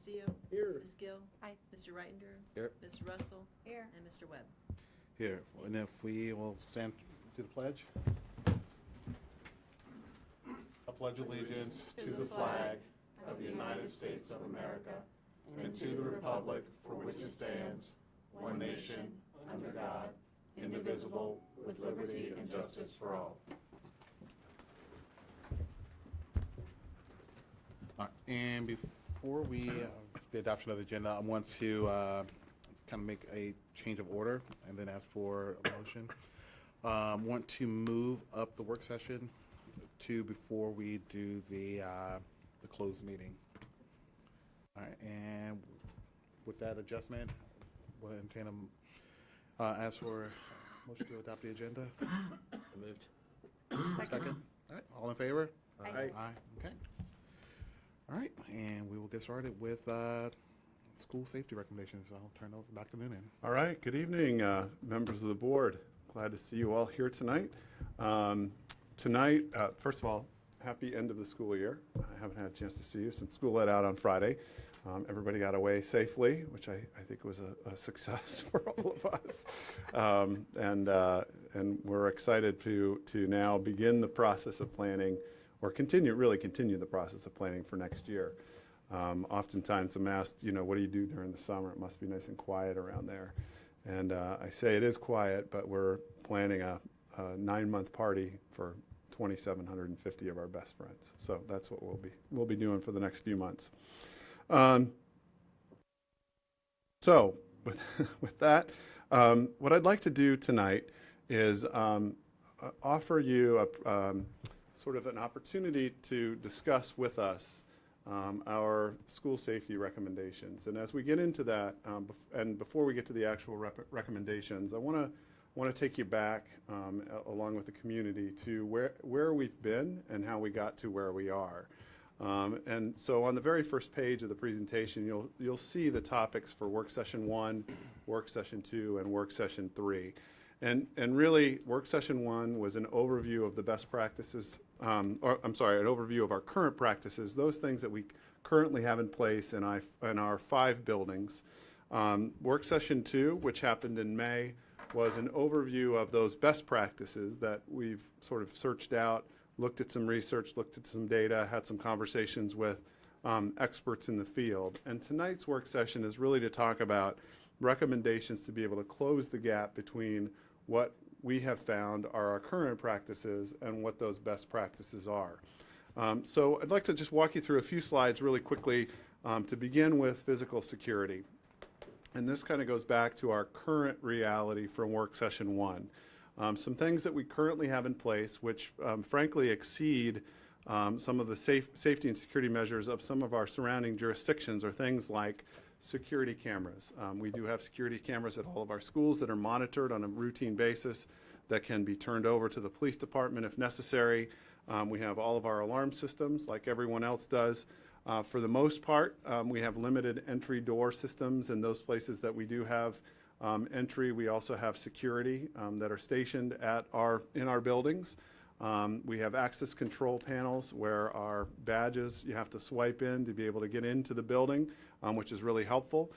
Castillo. Here. Ms. Gill. Aye. Mr. Reitinger. Here. Ms. Russell. Here. And Mr. Webb. Here, and if we will stand to the pledge. I pledge allegiance to the flag of the United States of America and to the republic for which it stands, one nation, under God, indivisible, with liberty and justice for all. All right, and before we, the adoption of the agenda, I want to kind of make a change of order and then ask for a motion. Want to move up the work session to before we do the closed meeting. All right, and with that adjustment, we'll entertain ask for a motion to adopt the agenda. Moved. Second. All right, all in favor? Aye. Aye. Okay. All right, and we will get started with school safety recommendations. I'll turn it over back to Noonan. All right, good evening, members of the board. Glad to see you all here tonight. Tonight, first of all, happy end of the school year. I haven't had a chance to see you since school let out on Friday. Everybody got away safely, which I think was a success for all of us. And we're excited to now begin the process of planning, or really continue the process of planning for next year. Oftentimes I'm asked, what do you do during the summer? It must be nice and quiet around there. And I say it is quiet, but we're planning a 9-month party for 2,750 of our best friends. So that's what we'll be doing for the next few months. So with that, what I'd like to do tonight is offer you sort of an opportunity to discuss with us our school safety recommendations. And as we get into that, and before we get to the actual recommendations, I want to take you back along with the community to where we've been and how we got to where we are. And so on the very first page of the presentation, you'll see the topics for work session 1, work session 2, and work session 3. And really, work session 1 was an overview of the best practices, an overview of our current practices, those things that we currently have in place in our 5 buildings. Work session 2, which happened in May, was an overview of those best practices that we've sort of searched out, looked at some research, looked at some data, had some conversations with experts in the field. And tonight's work session is really to talk about recommendations to be able to close the gap between what we have found are our current practices and what those best practices are. So I'd like to just walk you through a few slides really quickly to begin with physical security. And this kind of goes back to our current reality from work session 1. Some things that we currently have in place which frankly exceed some of the safety and security measures of some of our surrounding jurisdictions are things like security cameras. We do have security cameras at all of our schools that are monitored on a routine basis that can be turned over to the police department if necessary. We have all of our alarm systems like everyone else does. For the most part, we have limited entry door systems in those places that we do have entry. We also have security that are stationed in our buildings. We have access control panels where our badges, you have to swipe in to be able to get into the building, which is really helpful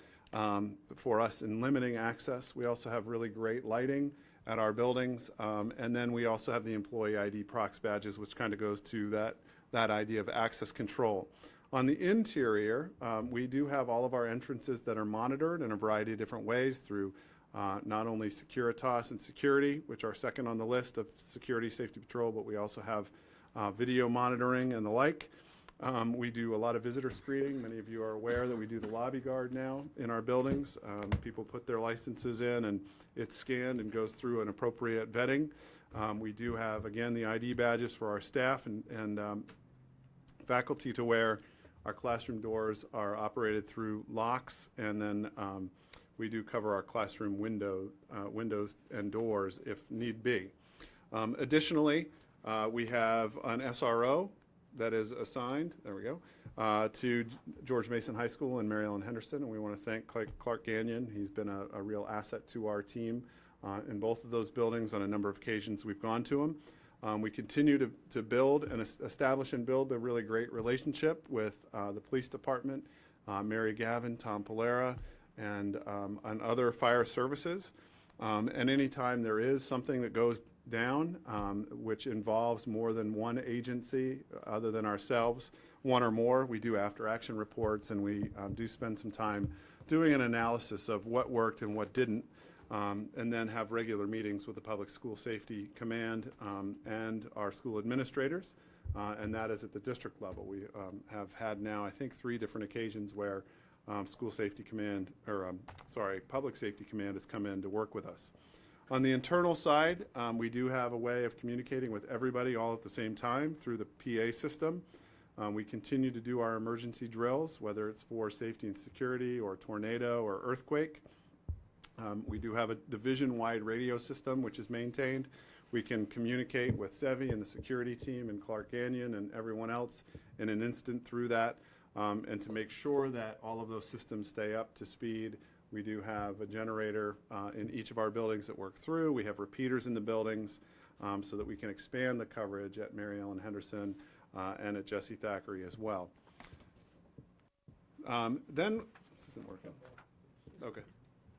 for us in limiting access. We also have really great lighting at our buildings. And then we also have the employee ID Prox badges, which kind of goes to that idea of access control. On the interior, we do have all of our entrances that are monitored in a variety of different ways through not only Securitas and security, which are second on the list of security safety patrol, but we also have video monitoring and the like. We do a lot of visitor screening. Many of you are aware that we do the lobby guard now in our buildings. People put their licenses in and it's scanned and goes through an appropriate vetting. We do have, again, the ID badges for our staff and faculty to wear. Our classroom doors are operated through locks, and then we do cover our classroom windows and doors if need be. Additionally, we have an SRO that is assigned, there we go, to George Mason High School in Mary Ellen Henderson, and we want to thank Clark Gagnon. He's been a real asset to our team in both of those buildings. On a number of occasions we've gone to him. We continue to build and establish and build a really great relationship with the police department Mary Gavin, Tom Polera, and other fire services. And anytime there is something that goes down, which involves more than one agency other than ourselves, one or more, we do after-action reports, and we do spend some time doing an analysis of what worked and what didn't, and then have regular meetings with the Public School Safety Command and our school administrators, and that is at the district level. We have had now, I think, 3 different occasions where School Safety Command, or Public Safety Command has come in to work with us. On the internal side, we do have a way of communicating with everybody all at the same time through the PA system. We continue to do our emergency drills, whether it's for safety and security or tornado or earthquake. We do have a division-wide radio system which is maintained. We can communicate with SEVI and the security team and Clark Gagnon and everyone else in an instant through that. And to make sure that all of those systems stay up to speed, we do have a generator in each of our buildings that work through. We have repeaters in the buildings so that we can expand the coverage at Mary Ellen Henderson and at Jesse Thackeray as well. Then, this isn't working. Okay.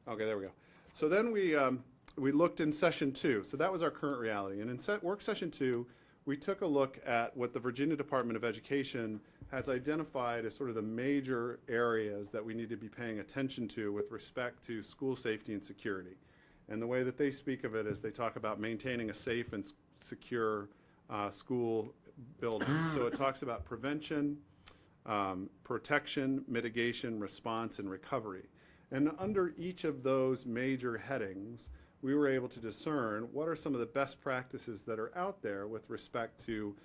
Okay, there we go. So then we looked in session 2. So that was our current reality. And in work session 2, we took a look at what the Virginia Department of Education has identified as sort of the major areas that we need to be paying attention to with respect to school safety and security. And the way that they speak of it is they talk about maintaining a safe and secure school building. So it talks about prevention, protection, mitigation, response, and recovery. And under each of those major headings, we were able to discern what are some of the best practices that are out there with respect to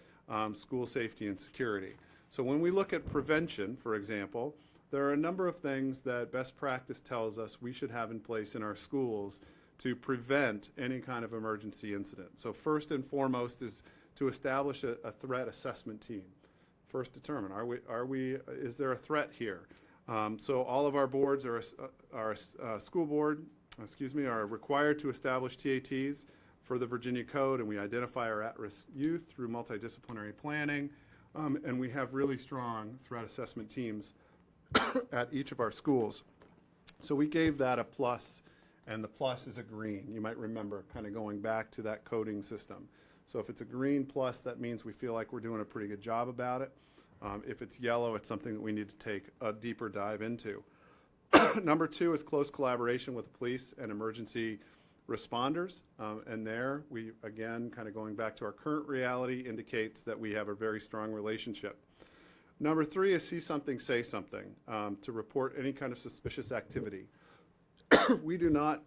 school safety and security. So when we look at prevention, for example, there are a number of things that best practice tells us we should have in place in our schools to prevent any kind of emergency incident. So first and foremost is to establish a threat assessment team. First determine, is there a threat here? So all of our boards our school board, are required to establish TATs for the Virginia Code, and we identify our at-risk youth through multidisciplinary planning, and we have really strong threat assessment teams at each of our schools. So we gave that a plus, and the plus is a green. You might remember kind of going back to that coding system. So if it's a green plus, that means we feel like we're doing a pretty good job about it. If it's yellow, it's something that we need to take a deeper dive into. Number 2 is close collaboration with the police and emergency responders. And there, we, again, kind of going back to our current reality, indicates that we have a very strong relationship. Number 3 is see something, say something, to report any kind of suspicious activity. We do not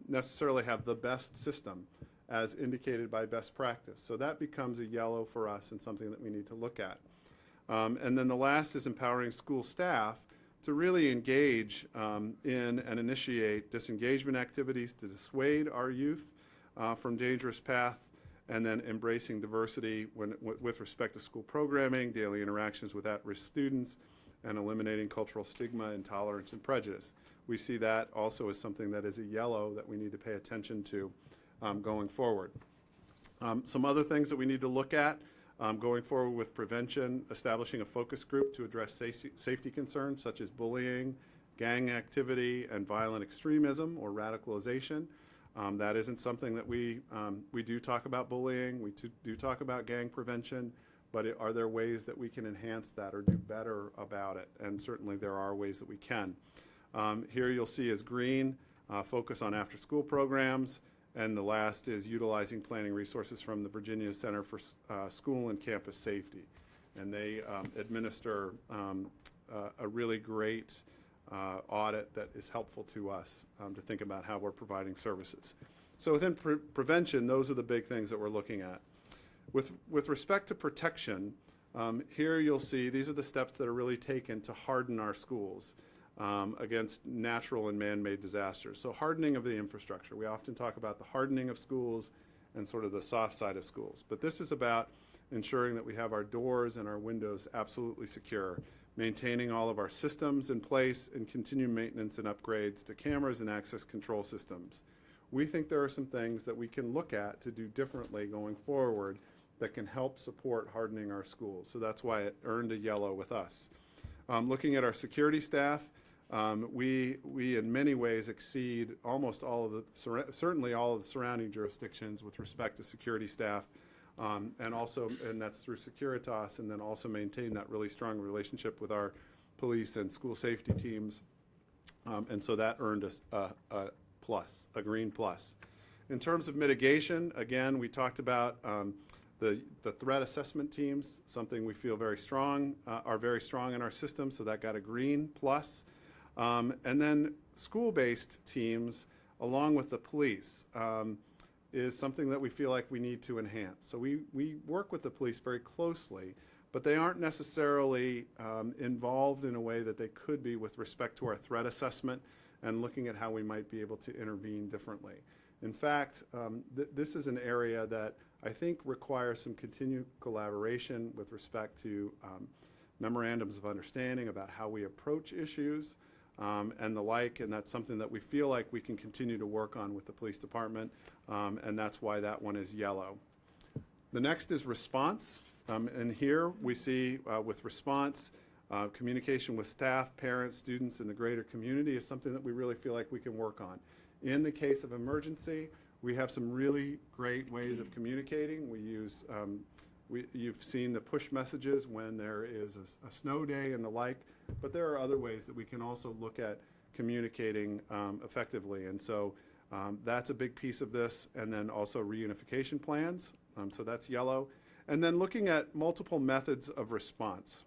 necessarily have the best system as indicated by best practice. So that becomes a yellow for us and something that we need to look at. And then the last is empowering school staff to really engage in and initiate disengagement activities to dissuade our youth from dangerous path, and then embracing diversity with respect to school programming, daily interactions with at-risk students, and eliminating cultural stigma, intolerance, and prejudice. We see that also as something that is a yellow that we need to pay attention to going forward. Some other things that we need to look at going forward with prevention, establishing a focus group to address safety concerns such as bullying, gang activity, and violent extremism or radicalization. That isn't something that we do talk about bullying, we do talk about gang prevention, but are there ways that we can enhance that or do better about it? And certainly there are ways that we can. Here you'll see as green, focus on after-school programs, and the last is utilizing planning resources from the Virginia Center for School and Campus Safety. And they administer a really great audit that is helpful to us to think about how we're providing services. So within prevention, those are the big things that we're looking at. With respect to protection, here you'll see these are the steps that are really taken to harden our schools against natural and man-made disasters. So hardening of the infrastructure. We often talk about the hardening of schools and sort of the soft side of schools. But this is about ensuring that we have our doors and our windows absolutely secure, maintaining all of our systems in place, and continued maintenance and upgrades to cameras and access control systems. We think there are some things that we can look at to do differently going forward that can help support hardening our schools. So that's why it earned a yellow with us. Looking at our security staff, we in many ways exceed almost all of the, certainly all of the surrounding jurisdictions with respect to security staff. And that's through Securitas, and then also maintain that really strong relationship with our police and school safety teams. And so that earned us a plus, a green plus. In terms of mitigation, again, we talked about the threat assessment teams, something we feel very strong, are very strong in our system, so that got a green plus. And then school-based teams, along with the police, is something that we feel like we need to enhance. So we work with the police very closely, but they aren't necessarily involved in a way that they could be with respect to our threat assessment and looking at how we might be able to intervene differently. In fact, this is an area that I think requires some continued collaboration with respect to memorandums of understanding about how we approach issues and the like, and that's something that we feel like we can continue to work on with the police department, and that's why that one is yellow. The next is response, and here we see with response, communication with staff, parents, students, and the greater community is something that we really feel like we can work on. In the case of emergency, we have some really great ways of communicating. We use, you've seen the push messages when there is a snow day and the like, but there are other ways that we can also look at communicating effectively. And so that's a big piece of this. And then also reunification plans. So that's yellow. And then looking at multiple methods of response.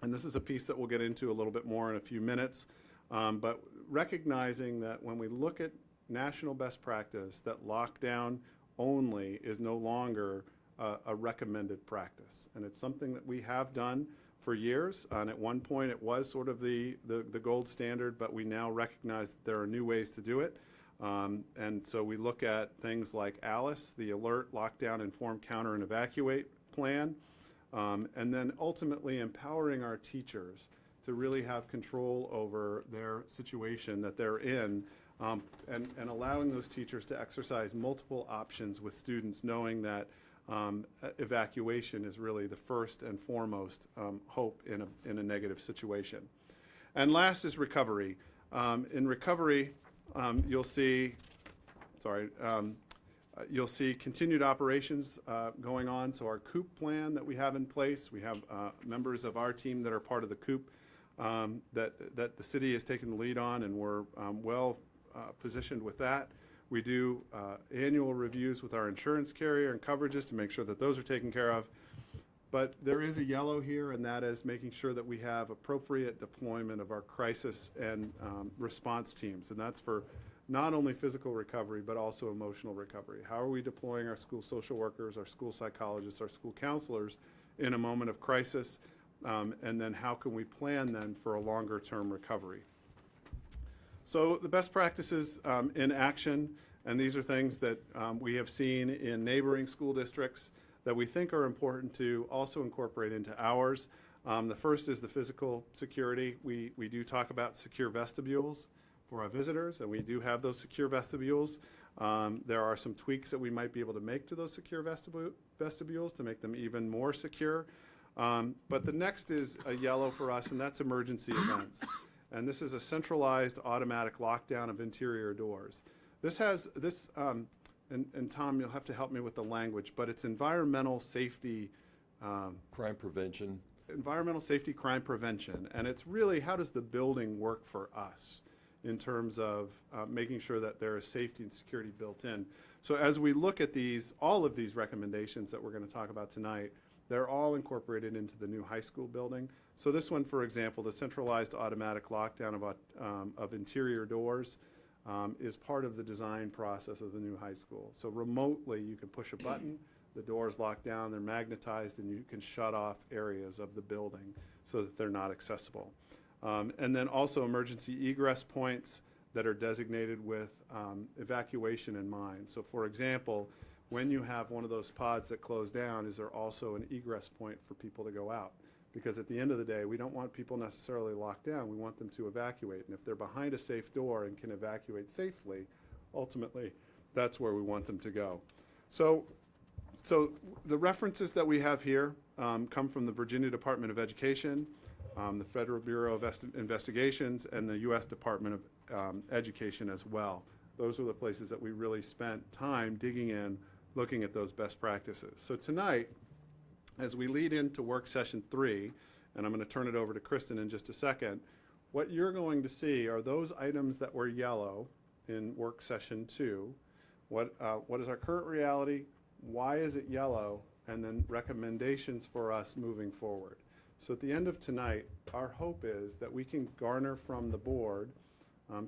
And this is a piece that we'll get into a little bit more in a few minutes. But recognizing that when we look at national best practice, that lockdown only is no longer a recommended practice. And it's something that we have done for years. And at one point it was sort of the gold standard, but we now recognize that there are new ways to do it. And so we look at things like ALICE, the Alert, Lockdown, Inform, Counter, and Evacuate plan. And then ultimately empowering our teachers to really have control over their situation that they're in, and allowing those teachers to exercise multiple options with students, knowing that evacuation is really the first and foremost hope in a negative situation. And last is recovery. In recovery, you'll see continued operations going on. So our COOP plan that we have in place, we have members of our team that are part of the COOP that the city has taken the lead on, and we're well positioned with that. We do annual reviews with our insurance carrier and coverages to make sure that those are taken care of. But there is a yellow here, and that is making sure that we have appropriate deployment of our crisis and response teams. And that's for not only physical recovery, but also emotional recovery. How are we deploying our school social workers, our school psychologists, our school counselors in a moment of crisis? And then how can we plan then for a longer term recovery? So the best practices in action, and these are things that we have seen in neighboring school districts that we think are important to also incorporate into ours. The first is the physical security. We do talk about secure vestibules for our visitors, and we do have those secure vestibules. There are some tweaks that we might be able to make to those secure vestibules to make them even more secure. But the next is a yellow for us, and that's emergency events. And this is a centralized automatic lockdown of interior doors. This has this, and Tom, you'll have to help me with the language, but it's environmental safety. Crime prevention. Environmental safety, crime prevention. And it's really, how does the building work for us in terms of making sure that there is safety and security built in. So as we look at these, all of these recommendations that we're going to talk about tonight, they're all incorporated into the new high school building. So this one, for example, the centralized automatic lockdown of interior doors is part of the design process of the new high school. So remotely, you can push a button, the doors lock down, they're magnetized, and you can shut off areas of the building so that they're not accessible. And then also emergency egress points that are designated with evacuation in mind. So for example, when you have one of those pods that close down, is there also an egress point for people to go out? Because at the end of the day, we don't want people necessarily locked down. We want them to evacuate. And if they're behind a safe door and can evacuate safely, ultimately, that's where we want them to go. So the references that we have here come from the Virginia Department of Education. the Federal Bureau of Investigations, and the U.S. Department of Education as well. Those are the places that we really spent time digging in, looking at those best practices. So tonight, as we lead into work session 3, and I'm going to turn it over to Kristen in just a second, what you're going to see are those items that were yellow in work session 2. What is our current reality? Why is it yellow? And then recommendations for us moving forward. So at the end of tonight, our hope is that we can garner from the board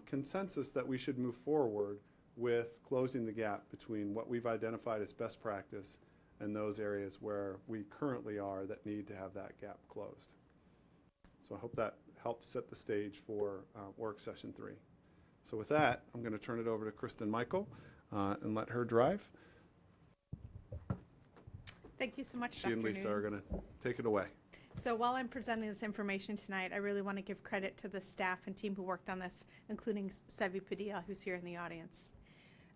consensus that we should move forward with closing the gap between what we've identified as best practice and those areas where we currently are that need to have that gap closed. So I hope that helps set the stage for work session 3. So with that, I'm going to turn it over to Kristen Michael and let her drive. Thank you so much, She Dr. and Lisa Noonan. are going to take it away. So while I'm presenting this information tonight, I really want to give credit to the staff and team who worked on this, including Sevi Padilla, who's here in the audience.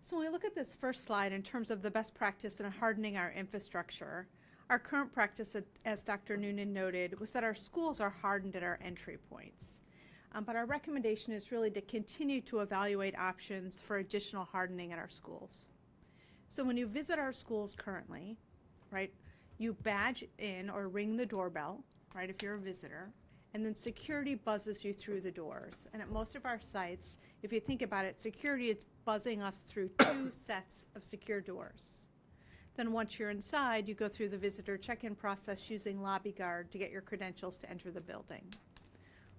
So when we look at this first slide in terms of the best practice in hardening our infrastructure, our current practice, as Dr. Noonan noted, was that our schools are hardened at our entry points. But our recommendation is really to continue to evaluate options for additional hardening at our schools. So when you visit our schools currently, right, you badge in or ring the doorbell, right, if you're a visitor, and then security buzzes you through the doors. And at most of our sites, if you think about it, security is buzzing us through 2 sets of secure doors. Then once you're inside, you go through the visitor check-in process using LobbyGuard to get your credentials to enter the building.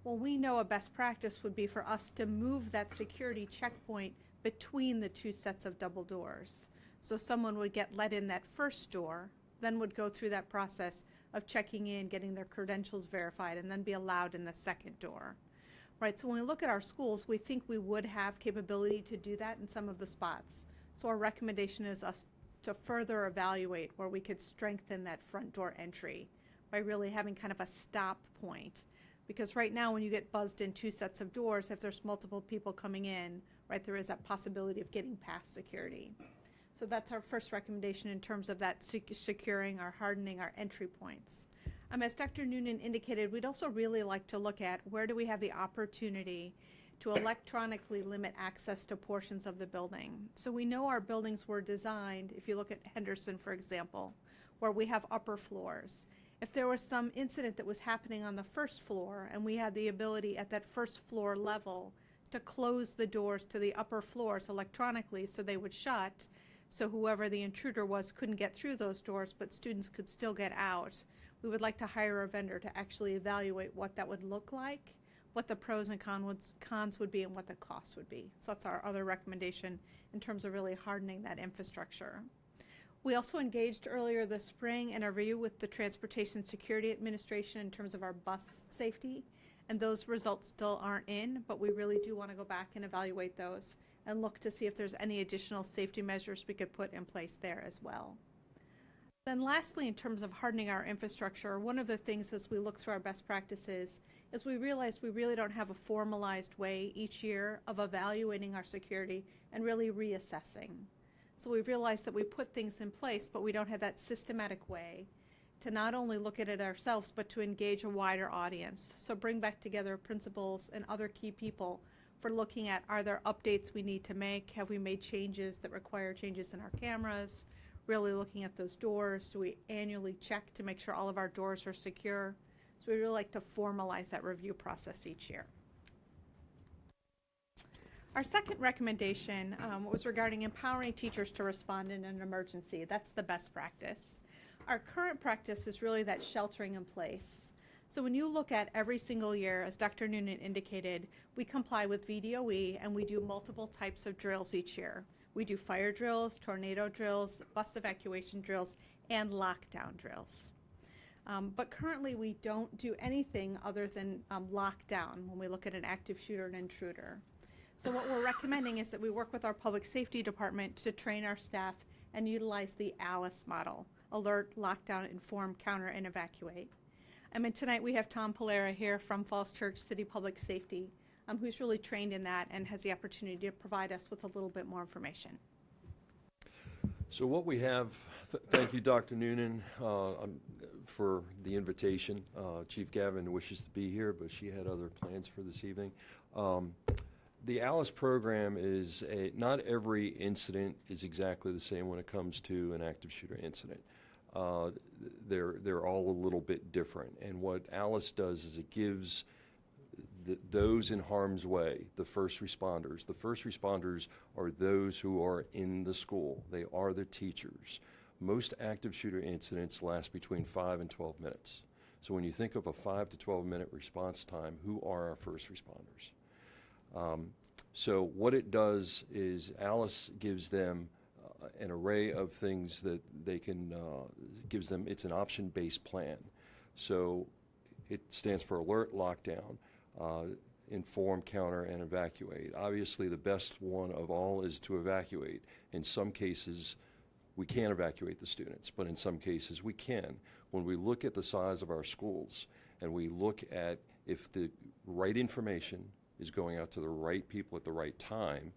Well, we know a best practice would be for us to move that security checkpoint between the 2 sets of double doors. So someone would get let in that first door, then would go through that process of checking in, getting their credentials verified, and then be allowed in the second door. Right, so when we look at our schools, we think we would have capability to do that in some of the spots. So our recommendation is us to further evaluate where we could strengthen that front door entry by really having kind of a stop point. Because right now when you get buzzed in 2 sets of doors, if there's multiple people coming in, right, there is that possibility of getting past security. So that's our first recommendation in terms of that securing or hardening our entry points. As Dr. Noonan indicated, we'd also really like to look at where do we have the opportunity to electronically limit access to portions of the building. So we know our buildings were designed, if you look at Henderson, for example, where we have upper floors. If there was some incident that was happening on the first floor and we had the ability at that first floor level to close the doors to the upper floors electronically so they would shut, so whoever the intruder was couldn't get through those doors, but students could still get out, we would like to hire a vendor to actually evaluate what that would look like, what the pros and cons would be, and what the cost would be. So that's our other recommendation in terms of really hardening that infrastructure. We also engaged earlier this spring in a review with the Transportation Security Administration in terms of our bus safety, and those results still aren't in, but we really do want to go back and evaluate those and look to see if there's any additional safety measures we could put in place there as well. Then lastly, in terms of hardening our infrastructure, one of the things as we look through our best practices is we realized we really don't have a formalized way each year of evaluating our security and really reassessing. So we realized that we put things in place, but we don't have that systematic way to not only look at it ourselves, but to engage a wider audience. So bring back together principals and other key people for looking at, are there updates we need to make? Have we made changes that require changes in our cameras? Really looking at those doors. Do we annually check to make sure all of our doors are secure? So we really like to formalize that review process each year. Our second recommendation was regarding empowering teachers to respond in an emergency. That's the best practice. Our current practice is really that sheltering in place. So when you look at every single year, as Dr. Noonan indicated, we comply with VDOE and we do multiple types of drills each year. We do fire drills, tornado drills, bus evacuation drills, and lockdown drills. But currently we don't do anything other than lockdown when we look at an active shooter and intruder. So what we're recommending is that we work with our public safety department to train our staff and utilize the ALICE model: alert, lockdown, inform, counter, and evacuate. And tonight we have Tom Polera here from Falls Church City Public Safety, who's really trained in that and has the opportunity to provide us with a little bit more information. So what we have, thank you, Dr. Noonan, for the invitation. Chief Gavin wishes to be here, but she had other plans for this evening. The ALICE program is not every incident is exactly the same when it comes to an active shooter incident. They're all a little bit different. And what ALICE does is it gives those in harm's way, the first responders. The first responders are those who are in the school. They are the teachers. Most active shooter incidents last between 5 and 12 minutes. So when you think of a 5 to 12 minute response time, who are our first responders? So what it does is ALICE gives them an array of things that they can, gives them, it's an option-based plan. So it stands for alert, lockdown, inform, counter, and evacuate. Obviously, the best one of all is to evacuate. In some cases, we can't evacuate the students, but in some cases we can. When we look at the size of our schools and we look at if the right information is going out to the right people at the right time,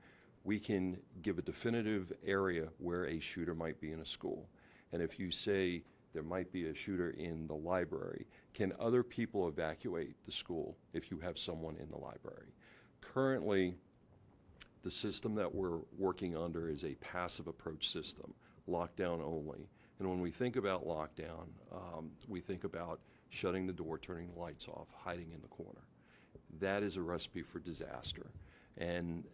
we can give a definitive area where a shooter might be in a school. And if you say there might be a shooter in the library, can other people evacuate the school if you have someone in the library? Currently, the system that we're working under is a passive approach system, lockdown only. And when we think about lockdown, we think about shutting the door, turning the lights off, hiding in the corner. That is a recipe for disaster. And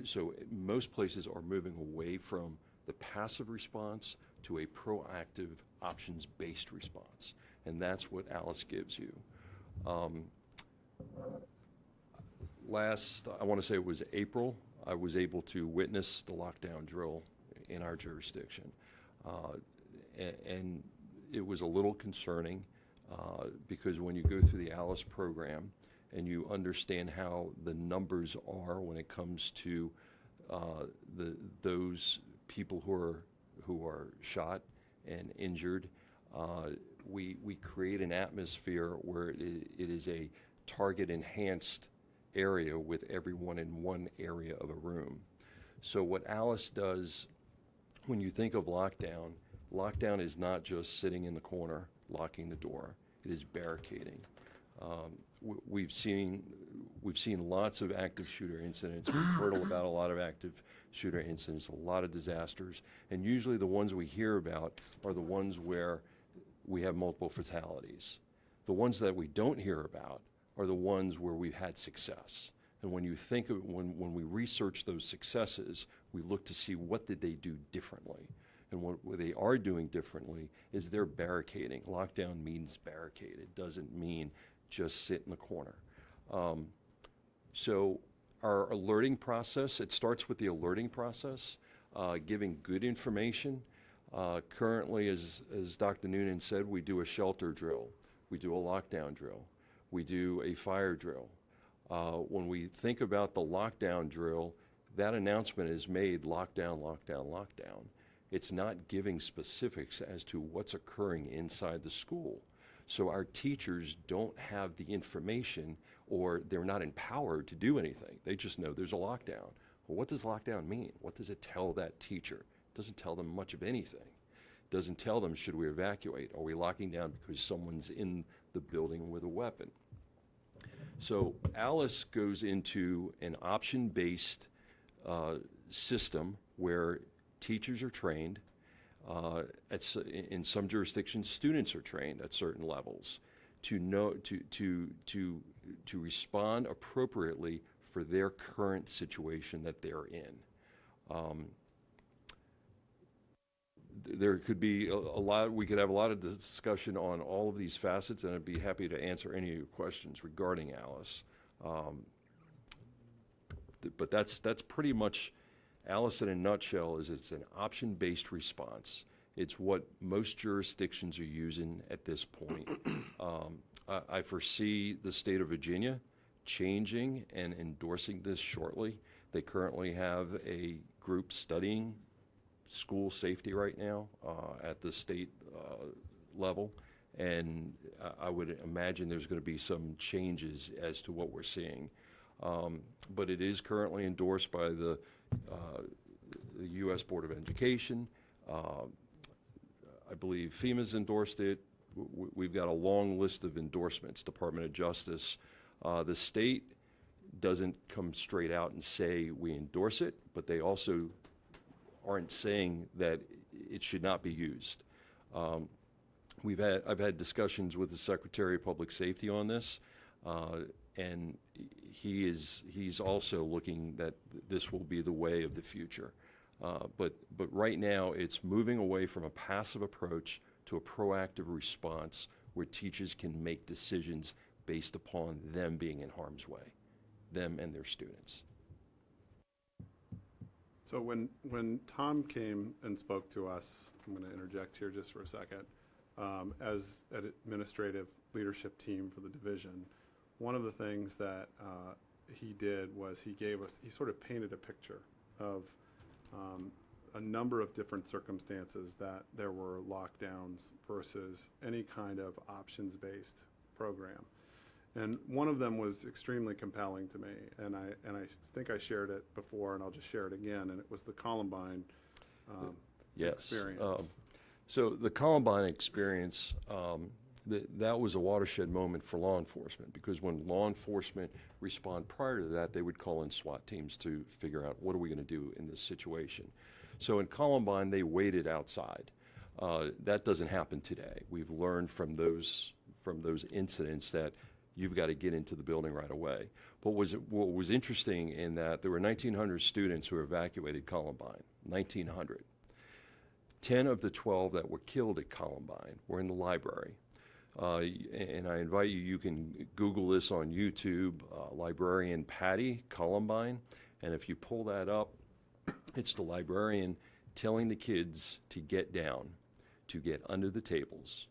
so most places are moving away from the passive response to a proactive options-based response. And that's what ALICE gives you. I want to say it was April, I was able to witness the lockdown drill in our jurisdiction. And it was a little concerning because when you go through the ALICE program and you understand how the numbers are when it comes to those people who are shot and injured, we create an atmosphere where it is a target-enhanced area with everyone in one area of a room. So what ALICE does, when you think of lockdown, lockdown is not just sitting in the corner, locking the door. It is barricading. We've seen lots of active shooter incidents. We've heard about a lot of active shooter incidents, a lot of disasters, and usually the ones we hear about are the ones where we have multiple fatalities. The ones that we don't hear about are the ones where we've had success. And when you think of when we research those successes, we look to see what did they do differently. And what they are doing differently is they're barricading. Lockdown means barricade. It doesn't mean just sit in the corner. So our alerting process, it starts with the alerting process, giving good information. Currently, as Dr. Noonan said, we do a shelter drill. We do a lockdown drill. We do a fire drill. When we think about the lockdown drill, that announcement is made lockdown, lockdown, lockdown. It's not giving specifics as to what's occurring inside the school. So our teachers don't have the information or they're not empowered to do anything. They just know there's a lockdown. Well, what does lockdown mean? What does it tell that teacher? It doesn't tell them much of anything. It doesn't tell them, should we evacuate? Are we locking down because someone's in the building with a weapon? So ALICE goes into an option-based system where teachers are trained. In some jurisdictions, students are trained at certain levels to know to respond appropriately for their current situation that they're in. There could be a lot. We could have a lot of discussion on all of these facets, and I'd be happy to answer any of your questions regarding ALICE. But that's pretty much ALICE in a nutshell. It's an option-based response. It's what most jurisdictions are using at this point. I foresee the state of Virginia changing and endorsing this shortly. They currently have a group studying school safety right now at the state level, and I would imagine there's going to be some changes as to what we're seeing. But it is currently endorsed by the U.S. Board of Education. I believe FEMA's endorsed it. We've got a long list of endorsements, Department of Justice. The state doesn't come straight out and say we endorse it, but they also aren't saying that it should not be used. I've had discussions with the Secretary of Public Safety on this, and he's also looking that this will be the way of the future. But right now, it's moving away from a passive approach to a proactive response where teachers can make decisions based upon them being in harm's way, them and their students. So when Tom came and spoke to us, I'm going to interject here just for a second, as an administrative leadership team for the division, one of the things that he did was he sort of painted a picture of a number of different circumstances that there were lockdowns versus any kind of options-based program. And one of them was extremely compelling to me, and I think I shared it before, and I'll just share it again, and it was the Columbine Yes. experience. So the Columbine experience, that was a watershed moment for law enforcement, because when law enforcement respond prior to that, they would call in SWAT teams to figure out what are we going to do in this situation. So in Columbine, they waited outside. That doesn't happen today. We've learned from those incidents that you've got to get into the building right away. But what was interesting in that there were 1,900 students who evacuated Columbine, 1,900. 10 of the 12 that were killed at Columbine were in the library. And I invite you, you can Google this on YouTube, librarian Patty Columbine, and if you pull that up, it's the librarian telling the kids to get down, to get under the tables,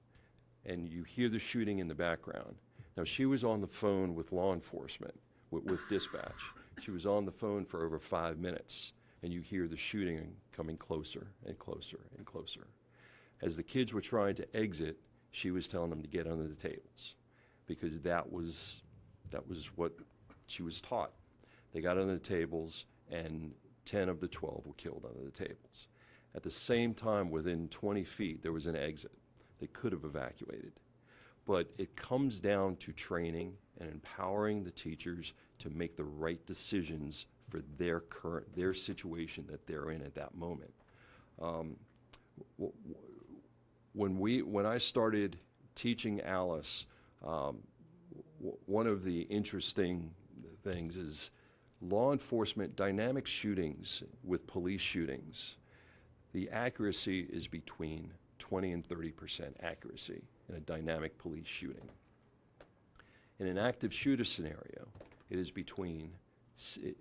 and you hear the shooting in the background. Now, she was on the phone with law enforcement, with dispatch. She was on the phone for over 5 minutes, and you hear the shooting coming closer and closer and closer. As the kids were trying to exit, she was telling them to get under the tables, because that was what she was taught. They got under the tables, and 10 of the 12 were killed under the tables. At the same time, within 20 feet, there was an exit. They could have evacuated. But it comes down to training and empowering the teachers to make the right decisions for their situation that they're in at that moment. When I started teaching Alice, one of the interesting things is law enforcement, dynamic shootings with police shootings, the accuracy is between 20 and 30% accuracy in a dynamic police shooting. In an active shooter scenario, it is between 60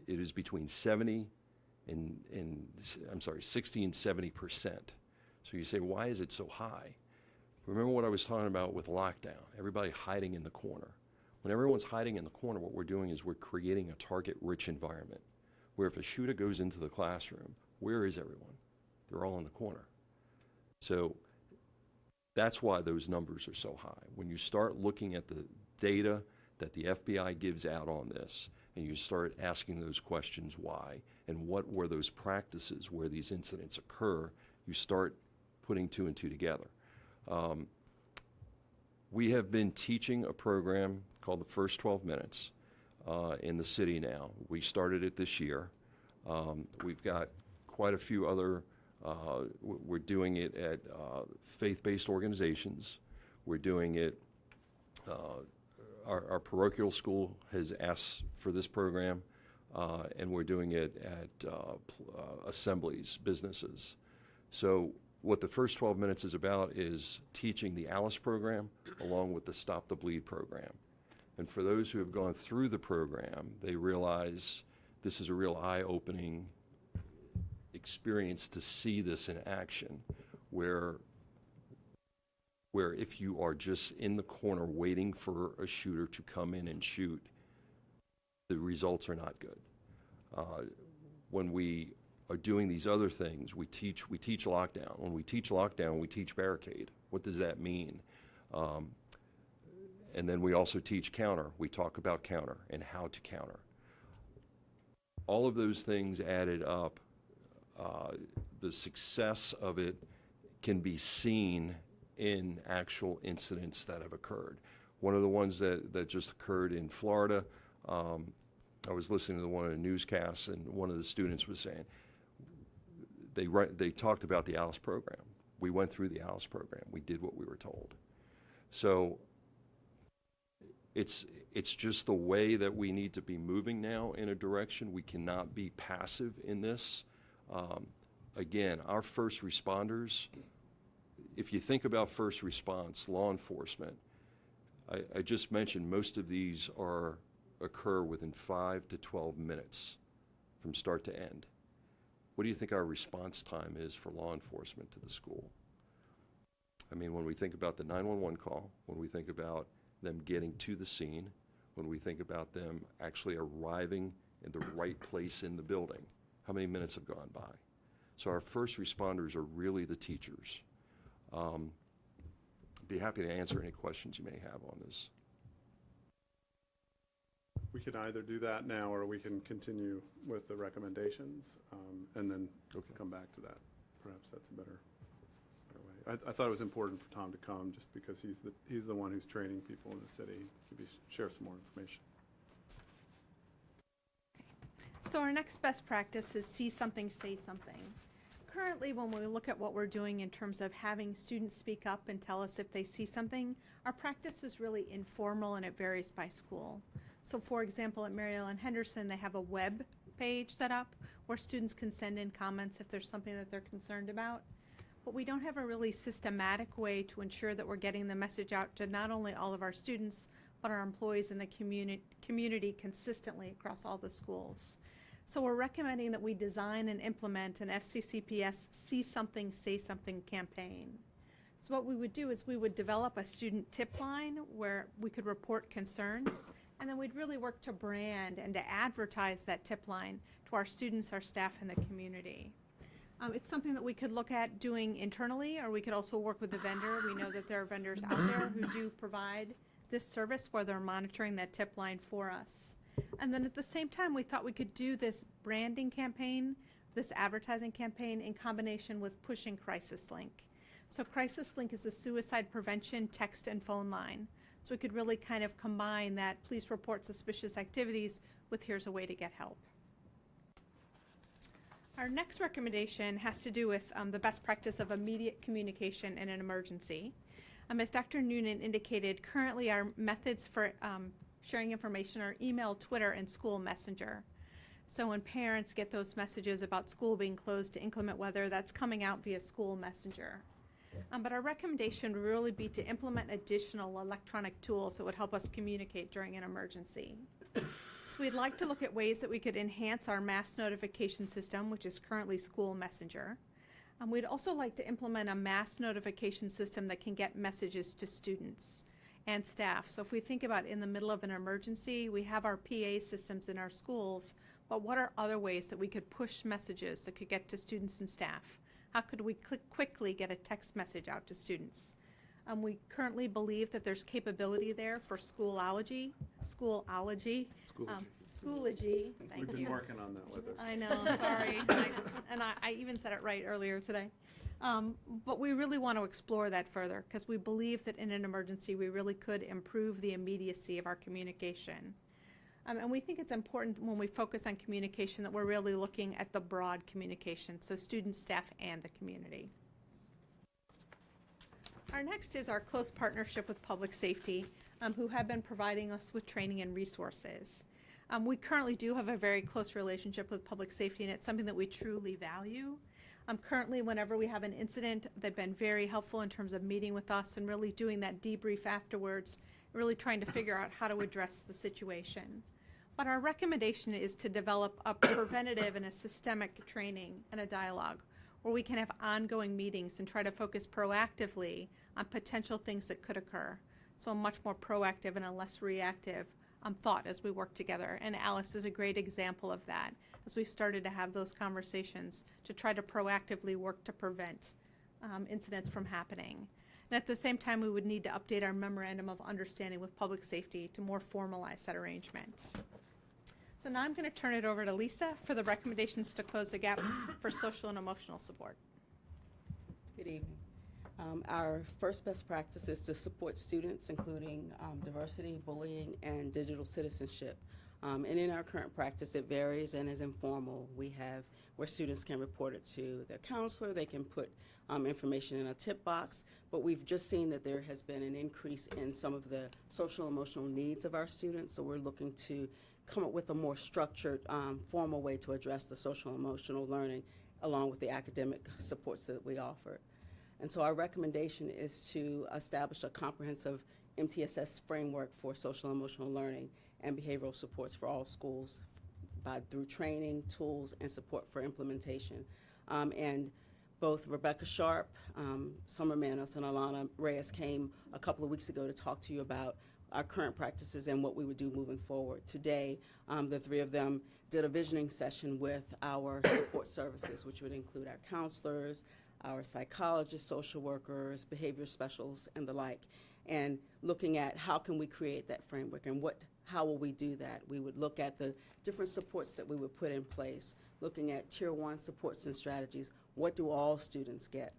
and 70%. So you say, why is it so high? Remember what I was talking about with lockdown, everybody hiding in the corner. When everyone's hiding in the corner, what we're doing is we're creating a target-rich environment where if a shooter goes into the classroom, where is everyone? They're all in the corner. So that's why those numbers are so high. When you start looking at the data that the FBI gives out on this, and you start asking those questions why, and what were those practices where these incidents occur, you start putting two and two together. We have been teaching a program called the First 12 Minutes in the city now. We started it this year. We've got quite a few other, we're doing it at faith-based organizations. We're doing it, our parochial school has asked for this program, and we're doing it at assemblies, businesses. So what the First 12 Minutes is about is teaching the ALICE program along with the Stop the Bleed program. And for those who have gone through the program, they realize this is a real eye-opening experience to see this in action, where if you are just in the corner waiting for a shooter to come in and shoot, the results are not good. When we are doing these other things, we teach lockdown. When we teach lockdown, we teach barricade. What does that mean? And then we also teach counter. We talk about counter and how to counter. All of those things added up the success of it can be seen in actual incidents that have occurred. One of the ones that just occurred in Florida, I was listening to one of the newscasts, and one of the students was saying, they talked about the ALICE program. We went through the ALICE program. We did what we were told. So it's just the way that we need to be moving now in a direction. We cannot be passive in this. Again, our first responders, if you think about first response, law enforcement, I just mentioned most of these occur within 5 to 12 minutes from start to end. What do you think our response time is for law enforcement to the school? I mean, when we think about the 911 call, when we think about them getting to the scene, when we think about them actually arriving in the right place in the building, how many minutes have gone by? So our first responders are really the teachers. Be happy to answer any questions you may have on this. We can either do that now, or we can continue with the recommendations, and then come back to that. Perhaps that's a better way. I thought it was important for Tom to come, just because he's the one who's training people in the city. Could share some more information. So our next best practice is see something, say something. Currently, when we look at what we're doing in terms of having students speak up and tell us if they see something, our practice is really informal and it varies by school. So for example, at Mary Ellen Henderson, they have a web page set up where students can send in comments if there's something that they're concerned about. But we don't have a really systematic way to ensure that we're getting the message out to not only all of our students, but our employees in the community consistently across all the schools. So we're recommending that we design and implement an FCCPS See Something, Say Something campaign. So what we would do is we would develop a student tip line where we could report concerns, and then we'd really work to brand and to advertise that tip line to our students, our staff, and the community. It's something that we could look at doing internally, or we could also work with a vendor. We know that there are vendors out there who do provide this service where they're monitoring that tip line for us. And then at the same time, we thought we could do this branding campaign, this advertising campaign, in combination with pushing Crisis Link. So Crisis Link is a suicide prevention text and phone line. So we could really kind of combine that please report suspicious activities with here's a way to get help. Our next recommendation has to do with the best practice of immediate communication in an emergency. As Dr. Noonan indicated, currently our methods for sharing information are email, Twitter, and school messenger. So when parents get those messages about school being closed to inclement weather, that's coming out via school messenger. But our recommendation would really be to implement additional electronic tools that would help us communicate during an emergency. So we'd like to look at ways that we could enhance our mass notification system, which is currently school messenger. We'd also like to implement a mass notification system that can get messages to students and staff. So if we think about in the middle of an emergency, we have our PA systems in our schools, but what are other ways that we could push messages that could get to students and staff? How could we quickly get a text message out to students? We currently believe that there's capability there for Schoology. Schoology. Thank We've been you. working on that with us. I know, sorry. And I even said it right earlier today. But we really want to explore that further because we believe that in an emergency we really could improve the immediacy of our communication. And we think it's important when we focus on communication that we're really looking at the broad communication, so students, staff, and the community. Our next is our close partnership with public safety, who have been providing us with training and resources. We currently do have a very close relationship with public safety, and it's something that we truly value. Currently, whenever we have an incident, they've been very helpful in terms of meeting with us and really doing that debrief afterwards, really trying to figure out how to address the situation. But our recommendation is to develop a preventative and a systemic training and a dialogue where we can have ongoing meetings and try to focus proactively on potential things that could occur. So a much more proactive and a less reactive thought as we work together. And ALICE is a great example of that, as we've started to have those conversations to try to proactively work to prevent incidents from happening. And at the same time, we would need to update our memorandum of understanding with public safety to more formalize that arrangement. So now I'm going to turn it over to Lisa for the recommendations to close the gap for social and emotional support. Good evening. Our first best practice is to support students, including diversity, bullying, and digital citizenship. And in our current practice, it varies and is informal. We have where students can report it to their counselor, they can put information in a tip box, but we've just seen that there has been an increase in some of the social emotional needs of our students, so we're looking to come up with a more structured, formal way to address the social emotional learning along with the academic supports that we offer. And so our recommendation is to establish a comprehensive MTSS framework for social emotional learning and behavioral supports for all schools through training, tools, and support for implementation. And both Rebecca Sharp, Summer Manos, and Alana Reyes came a couple of weeks ago to talk to you about our current practices and what we would do moving forward. Today, the three of them did a visioning session with our support services, which would include our counselors, our psychologists, social workers, behavior specialists, and the like, and looking at how can we create that framework and how will we do that. We would look at the different supports that we would put in place, looking at Tier 1 supports and strategies. What do all students get?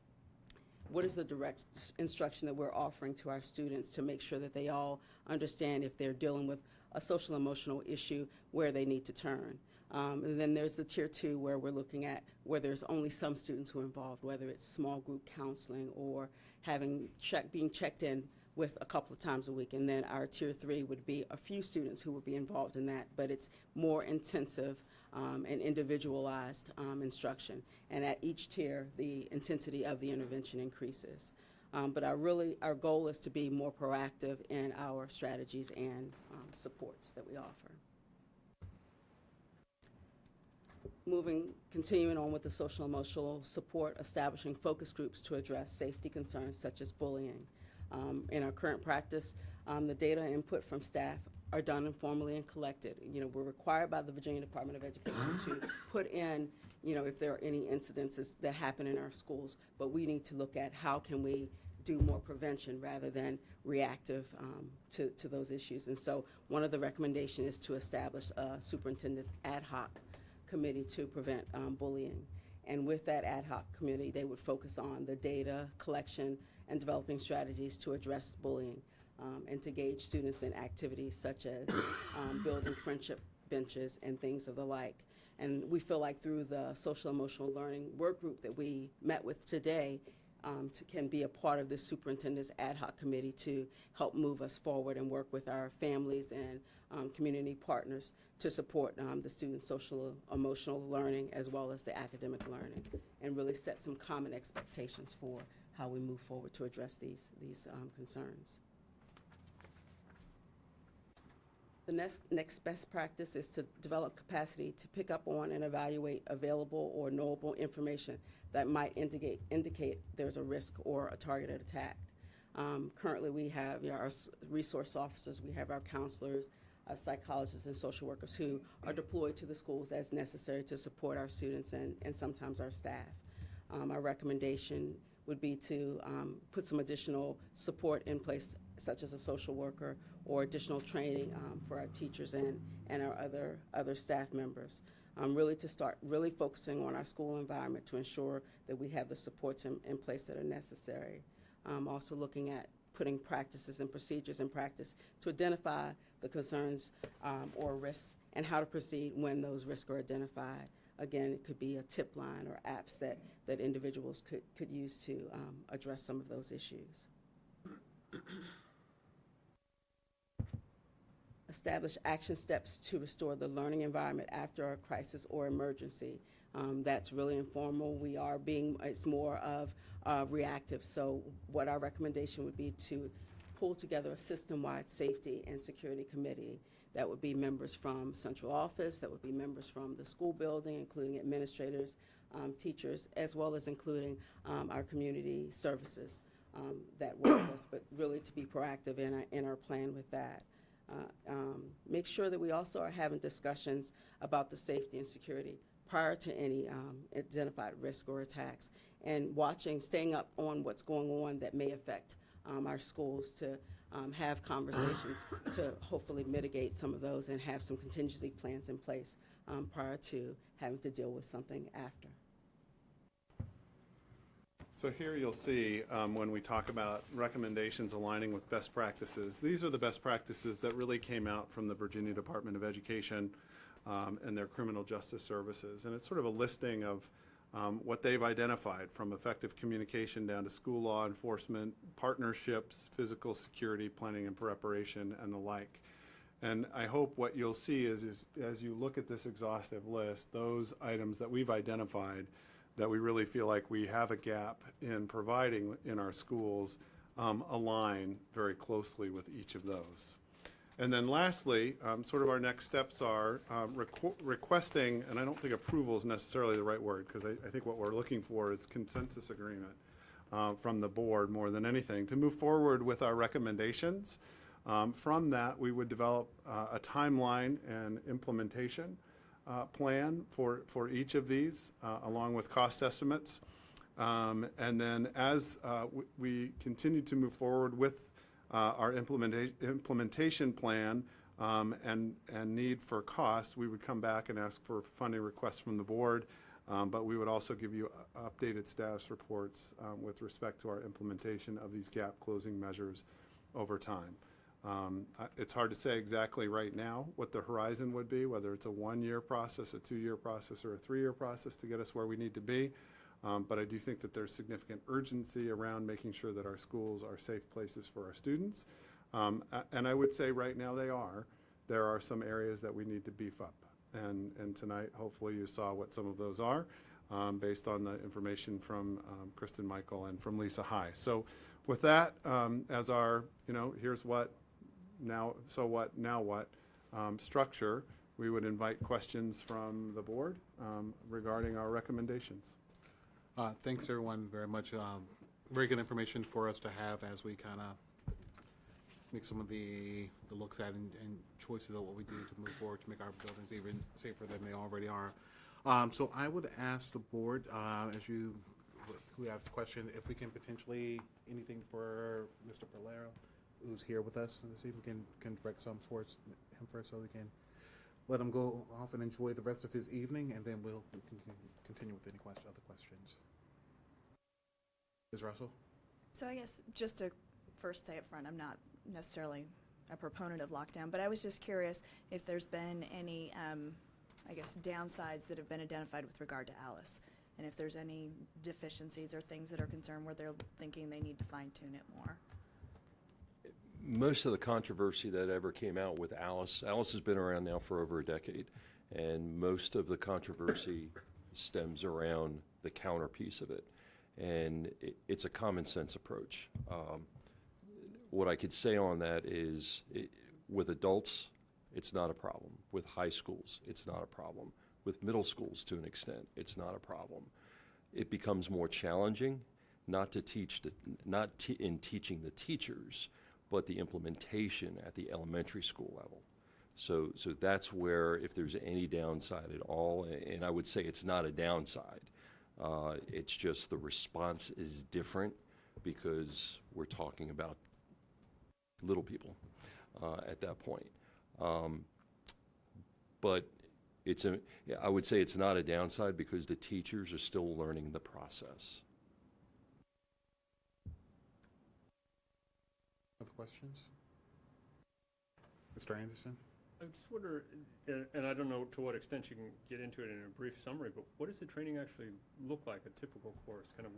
What is the direct instruction that we're offering to our students to make sure that they all understand if they're dealing with a social emotional issue, where they need to turn? And then there's the Tier 2 where we're looking at where there's only some students who are involved, whether it's small group counseling or being checked in with a couple of times a week. And then our Tier 3 would be a few students who would be involved in that, but it's more intensive and individualized instruction. And at each tier, the intensity of the intervention increases. But our goal is to be more proactive in our strategies and supports that we offer. Continuing on with the social emotional support, establishing focus groups to address safety concerns such as bullying. In our current practice, the data input from staff are done informally and collected. We're required by the Virginia Department of Education to put in, if there are any incidences that happen in our schools, but we need to look at how can we do more prevention rather than reactive to those issues. And so one of the recommendations is to establish a superintendent's ad hoc committee to prevent bullying. And with that ad hoc committee, they would focus on the data collection and developing strategies to address bullying and to gauge students in activities such as building friendship benches and things of the like. And we feel like through the social emotional learning work group that we met with today can be a part of this superintendent's ad hoc committee to help move us forward and work with our families and community partners to support the students' social emotional learning as well as the academic learning, and really set some common expectations for how we move forward to address these concerns. The next best practice is to develop capacity to pick up on and evaluate available or knowable information that might indicate there's a risk or a targeted attack. Currently, we have our resource officers, we have our counselors, our psychologists, and social workers who are deployed to the schools as necessary to support our students and sometimes our staff. Our recommendation would be to put some additional support in place, such as a social worker or additional training for our teachers and our other staff members. Really to start really focusing on our school environment to ensure that we have the supports in place that are necessary. Also looking at putting practices and procedures in practice to identify the concerns or risks and how to proceed when those risks are identified. Again, it could be a tip line or apps that individuals could use to address some of those issues. Establish action steps to restore the learning environment after a crisis or emergency. That's really informal. It's more of reactive. So what our recommendation would be to pull together a system-wide safety and security committee. That would be members from central office, that would be members from the school building, including administrators, teachers, as well as including our community services that work with us, but really to be proactive in our plan with that. Make sure that we also are having discussions about the safety and security prior to any identified risk or attacks, and staying up on what's going on that may affect our schools to have conversations to hopefully mitigate some of those and have some contingency plans in place prior to having to deal with something after. So here you'll see, when we talk about recommendations aligning with best practices, these are the best practices that really came out from the Virginia Department of Education and their criminal justice services. And it's sort of a listing of what they've identified, from effective communication down to school law enforcement, partnerships, physical security, planning and preparation, and the like. And I hope what you'll see is as you look at this exhaustive list, those items that we've identified that we really feel like we have a gap in providing in our schools align very closely with each of those. And then lastly, sort of our next steps are requesting, and I don't think approval is necessarily the right word, because I think what we're looking for is consensus agreement from the board more than anything, to move forward with our recommendations. From that, we would develop a timeline and implementation plan for each of these, along with cost estimates. And then as we continue to move forward with our implementation plan and need for cost, we would come back and ask for funding requests from the board, but we would also give you updated status reports with respect to our implementation of these gap closing measures over time. It's hard to say exactly right now what the horizon would be, whether it's a 1-year process, a 2-year process, or a 3-year process to get us where we need to be. But I do think that there's significant urgency around making sure that our schools are safe places for our students. And I would say right now they are. There are some areas that we need to beef up. And tonight, hopefully you saw what some of those are based on the information from Kristen Michael and from Lisa High. So with that, as our, here's what, now, so what, now what structure, we would invite questions from the board regarding our recommendations. Thanks, everyone, very much. Very good information for us to have as we kind of make some of the looks at and choices of what we do to move forward to make our buildings even safer than they already are. So I would ask the board, who asked the question, if we can potentially, anything for Mr. Perlero, who's here with us, and see if we can direct some towards him first, so we can let him go off and enjoy the rest of his evening, and then we can continue with any other questions. Ms. Russell? So I guess just to first say up front, I'm not necessarily a proponent of lockdown, but I was just curious if there's been any, I guess, downsides that have been identified with regard to Alice, and if there's any deficiencies or things that are concerned where they're thinking they need to fine-tune it more. Most of the controversy that ever came out with Alice has been around now for over a decade, and most of the controversy stems around the counter piece of it. And it's a common sense approach. What I could say on that is, with adults, it's not a problem. With high schools, it's not a problem. With middle schools, to an extent, it's not a problem. It becomes more challenging, not in teaching the teachers, but the implementation at the elementary school level. So that's where, if there's any downside at all, and I would say it's not a downside, it's just the response is different because we're talking about little people at that point. But I would say it's not a downside because the teachers are still learning the process. Other questions? Mr. Anderson? I just wonder, and I don't know to what extent you can get into it in a brief summary, but what does the training actually look like, a typical course? Kind of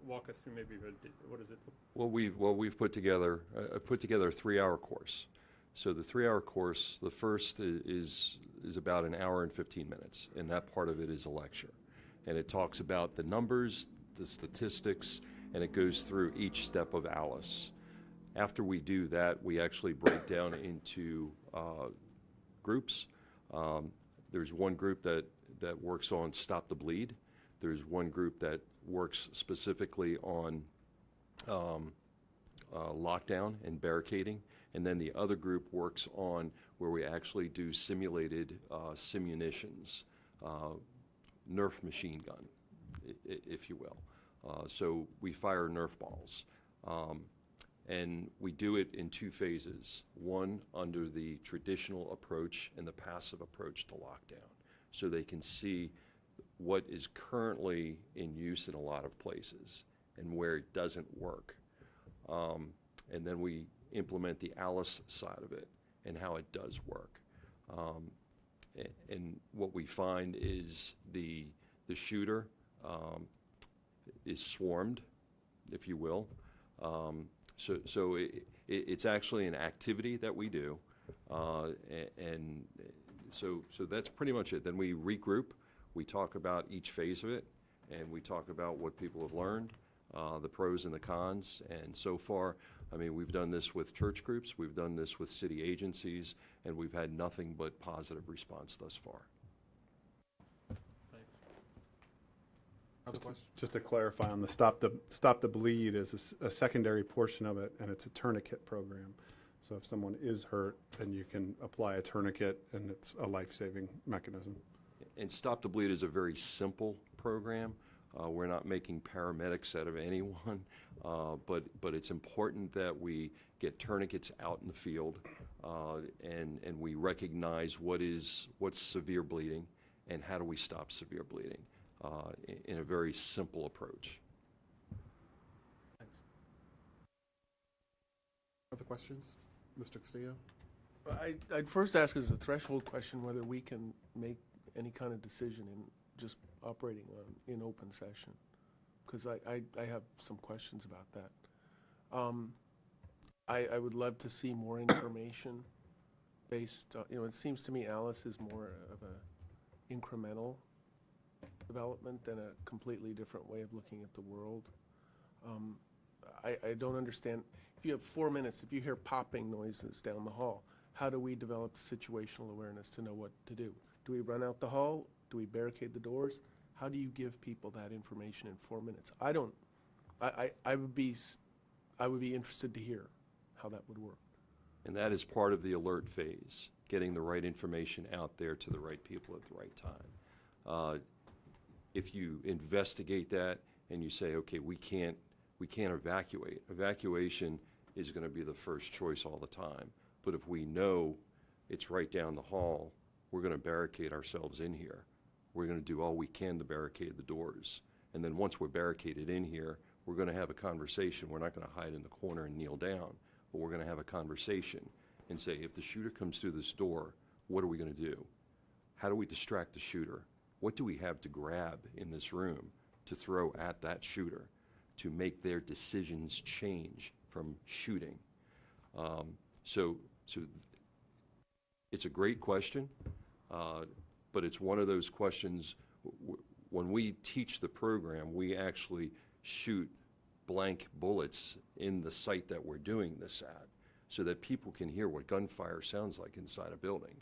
walk us through maybe what does it look like? Well, we've put together a 3-hour course. So the 3-hour course, the first is about an hour and 15 minutes, and that part of it is a lecture. And it talks about the numbers, the statistics, and it goes through each step of Alice. After we do that, we actually break down into groups. There's one group that works on Stop the Bleed. There's one group that works specifically on lockdown and barricading. And then the other group works on where we actually do simulated simunitions, Nerf machine gun, if you will. So we fire Nerf balls. And we do it in two phases. One, under the traditional approach and the passive approach to lockdown, so they can see what is currently in use in a lot of places and where it doesn't work. And then we implement the Alice side of it and how it does work. And what we find is the shooter is swarmed, if you will. So it's actually an activity that we do, and so that's pretty much it. Then we regroup, we talk about each phase of it, and we talk about what people have learned, the pros and the cons. And so far, I mean, we've done this with church groups, we've done this with city agencies, and we've had nothing but positive response thus far. Thanks. Other questions? Just to clarify on the Stop the Bleed is a secondary portion of it, and it's a tourniquet program. So if someone is hurt, then you can apply a tourniquet, and it's a life-saving mechanism. And Stop the Bleed is a very simple program. We're not making paramedics out of anyone, but it's important that we get tourniquets out in the field, and we recognize what's severe bleeding and how do we stop severe bleeding in a very simple approach. Thanks. Other questions? Mr. Castillo? I'd first ask as a threshold question whether we can make any kind of decision in just operating in open session, because I have some questions about that. I would love to see more information based, it seems to me Alice is more of a incremental development than a completely different way of looking at the world. I don't understand, if you have 4 minutes, if you hear popping noises down the hall, how do we develop situational awareness to know what to do? Do we run out the hall? Do we barricade the doors? How do you give people that information in 4 minutes? I would be interested to hear how that would work. And that is part of the alert phase, getting the right information out there to the right people at the right time. If you investigate that and you say, okay, we can't evacuate. Evacuation is going to be the first choice all the time. But if we know it's right down the hall, we're going to barricade ourselves in here. We're going to do all we can to barricade the doors. And then once we're barricaded in here, we're going to have a conversation. We're not going to hide in the corner and kneel down, but we're going to have a conversation and say, if the shooter comes through this door, what are we going to do? How do we distract the shooter? What do we have to grab in this room to throw at that shooter to make their decisions change from shooting? So it's a great question, but it's one of those questions, when we teach the program, we actually shoot blank bullets in the site that we're doing this at so that people can hear what gunfire sounds like inside a building.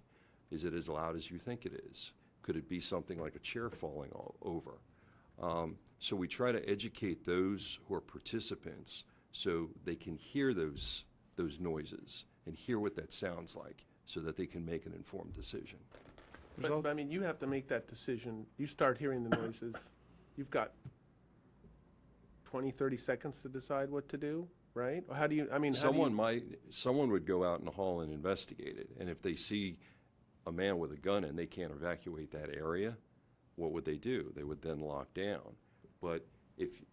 Is it as loud as you think it is? Could it be something like a chair falling all over? So we try to educate those who are participants so they can hear those noises and hear what that sounds like so that they can make an informed decision. But I mean, you have to make that decision. You start hearing the noises, you've got 20, 30 seconds to decide what to do, right? Or how do you, I mean, Someone would go out in the hall and investigate it, and if they see a man with a gun and they can't evacuate that area, what would they do? They would then lock down. But if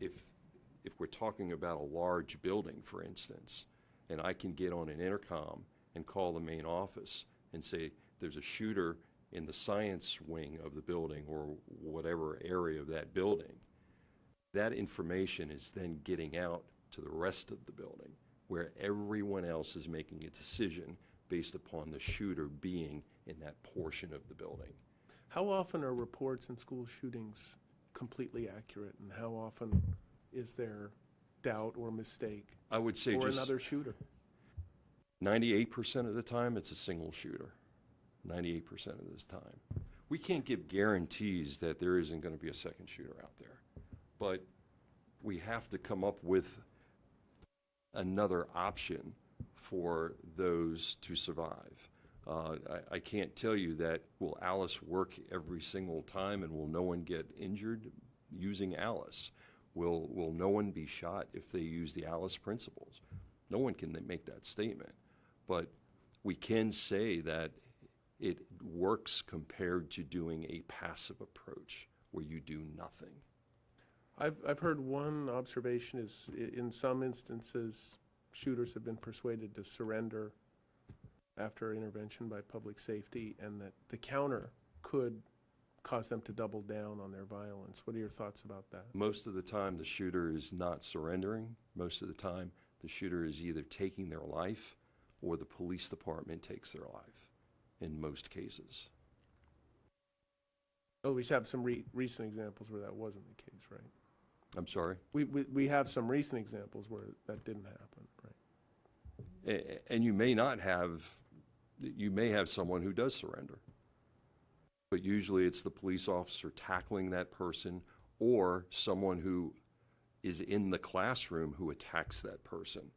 we're talking about a large building, for instance, and I can get on an intercom and call the main office and say, there's a shooter in the science wing of the building or whatever area of that building, that information is then getting out to the rest of the building where everyone else is making a decision based upon the shooter being in that portion of the building. How often are reports in school shootings completely accurate, and how often is there doubt or mistake I would say or just another shooter? 98% of the time, it's a single shooter. 98% of this time. We can't give guarantees that there isn't going to be a second shooter out there, but we have to come up with another option for those to survive. I can't tell you that will Alice work every single time and will no one get injured using Alice? Will no one be shot if they use the Alice principles? No one can make that statement. But we can say that it works compared to doing a passive approach where you do nothing. I've heard one observation is in some instances, shooters have been persuaded to surrender after intervention by public safety, and that the counter could cause them to double down on their violence. What are your thoughts about that? Most of the time, the shooter is not surrendering. Most of the time, the shooter is either taking their life or the police department takes their life in most cases. Oh, we have some recent examples where that wasn't the case, right? I'm sorry? We have some recent examples where that didn't happen, right? And you may not have, you may have someone who does surrender. But usually it's the police officer tackling that person or someone who is in the classroom who attacks that person.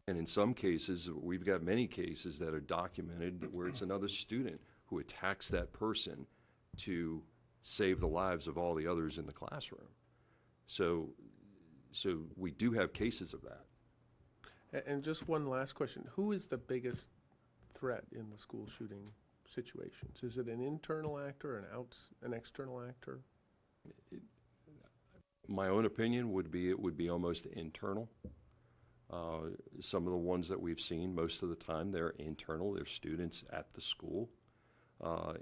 And in some cases, we've got many cases that are documented where it's another student who attacks that person to save the lives of all the others in the classroom. So we do have cases of that. And just one last question. Who is the biggest threat in the school shooting situations? Is it an internal actor, an external actor? My own opinion would be it would be almost internal. Some of the ones that we've seen, most of the time, they're internal. They're students at the school.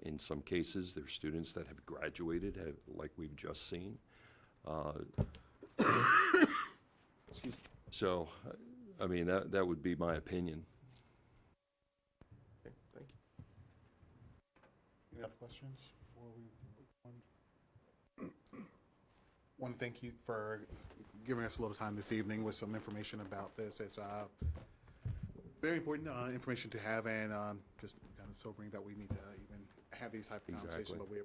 In some cases, they're students that have graduated, like we've just seen. So, I mean, that would be my opinion. Okay, thank you. Any other questions before we move on? Want to thank you for giving us a little time this evening with some information about this. It's very important information to have, and just kind of sobering that we need to even have these type of conversations. Exactly. But we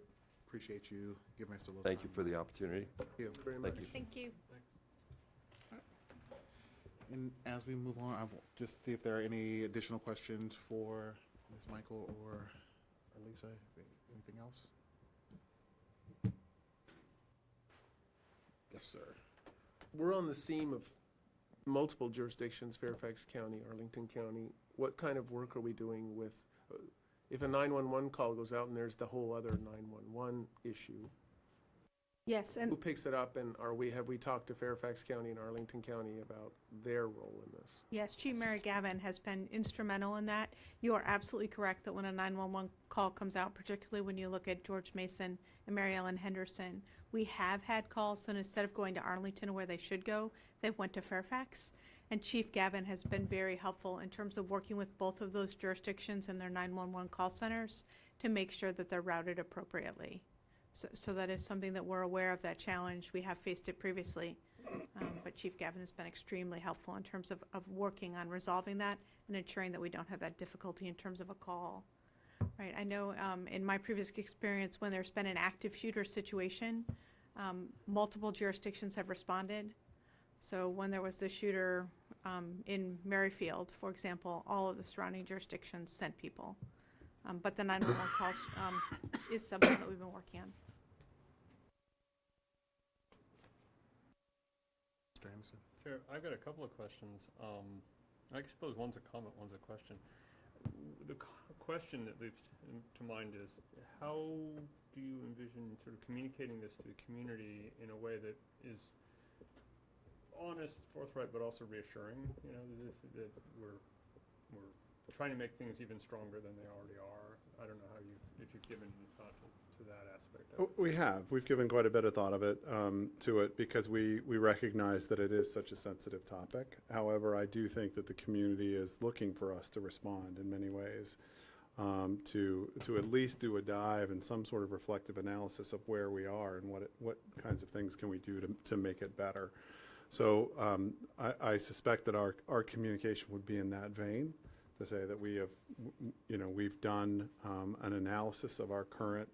appreciate you giving us a little Thank time. you for the opportunity. Thank you. Very much. Thank you. Thank you. And as we move on, I will just see if there are any additional questions for Ms. Michael or Lisa. Anything else? Yes, sir. We're on the theme of multiple jurisdictions, Fairfax County, Arlington County. What kind of work are we doing with, if a 911 call goes out and there's the whole other 911 issue, Yes, and who picks it up, and have we talked to Fairfax County and Arlington County about their role in this? yes, Chief Mary Gavin has been instrumental in that. You are absolutely correct that when a 911 call comes out, particularly when you look at George Mason and Mary Ellen Henderson, we have had calls, and instead of going to Arlington where they should go, they went to Fairfax. And Chief Gavin has been very helpful in terms of working with both of those jurisdictions and their 911 call centers to make sure that they're routed appropriately. So that is something that we're aware of, that challenge. We have faced it previously. But Chief Gavin has been extremely helpful in terms of working on resolving that and ensuring that we don't have that difficulty in terms of a call. Right, I know in my previous experience, when there's been an active shooter situation, multiple jurisdictions have responded. So when there was the shooter in Merrifield, for example, all of the surrounding jurisdictions sent people. But the 911 calls is something that we've been working on. Mr. Anderson. Chair, I've got a couple of questions. I suppose one's a comment, one's a question. The question that leaps to mind is, how do you envision sort of communicating this to the community in a way that is honest, forthright, but also reassuring? You know, that we're trying to make things even stronger than they already are. I don't know if you've given any thought to that aspect of it. We have. We've given quite a bit of thought of it, to it, because we recognize that it is such a sensitive topic. However, I do think that the community is looking for us to respond in many ways, to at least do a dive and some sort of reflective analysis of where we are and what kinds of things can we do to make it better. So I suspect that our communication would be in that vein, to say that we have, we've done an analysis of our current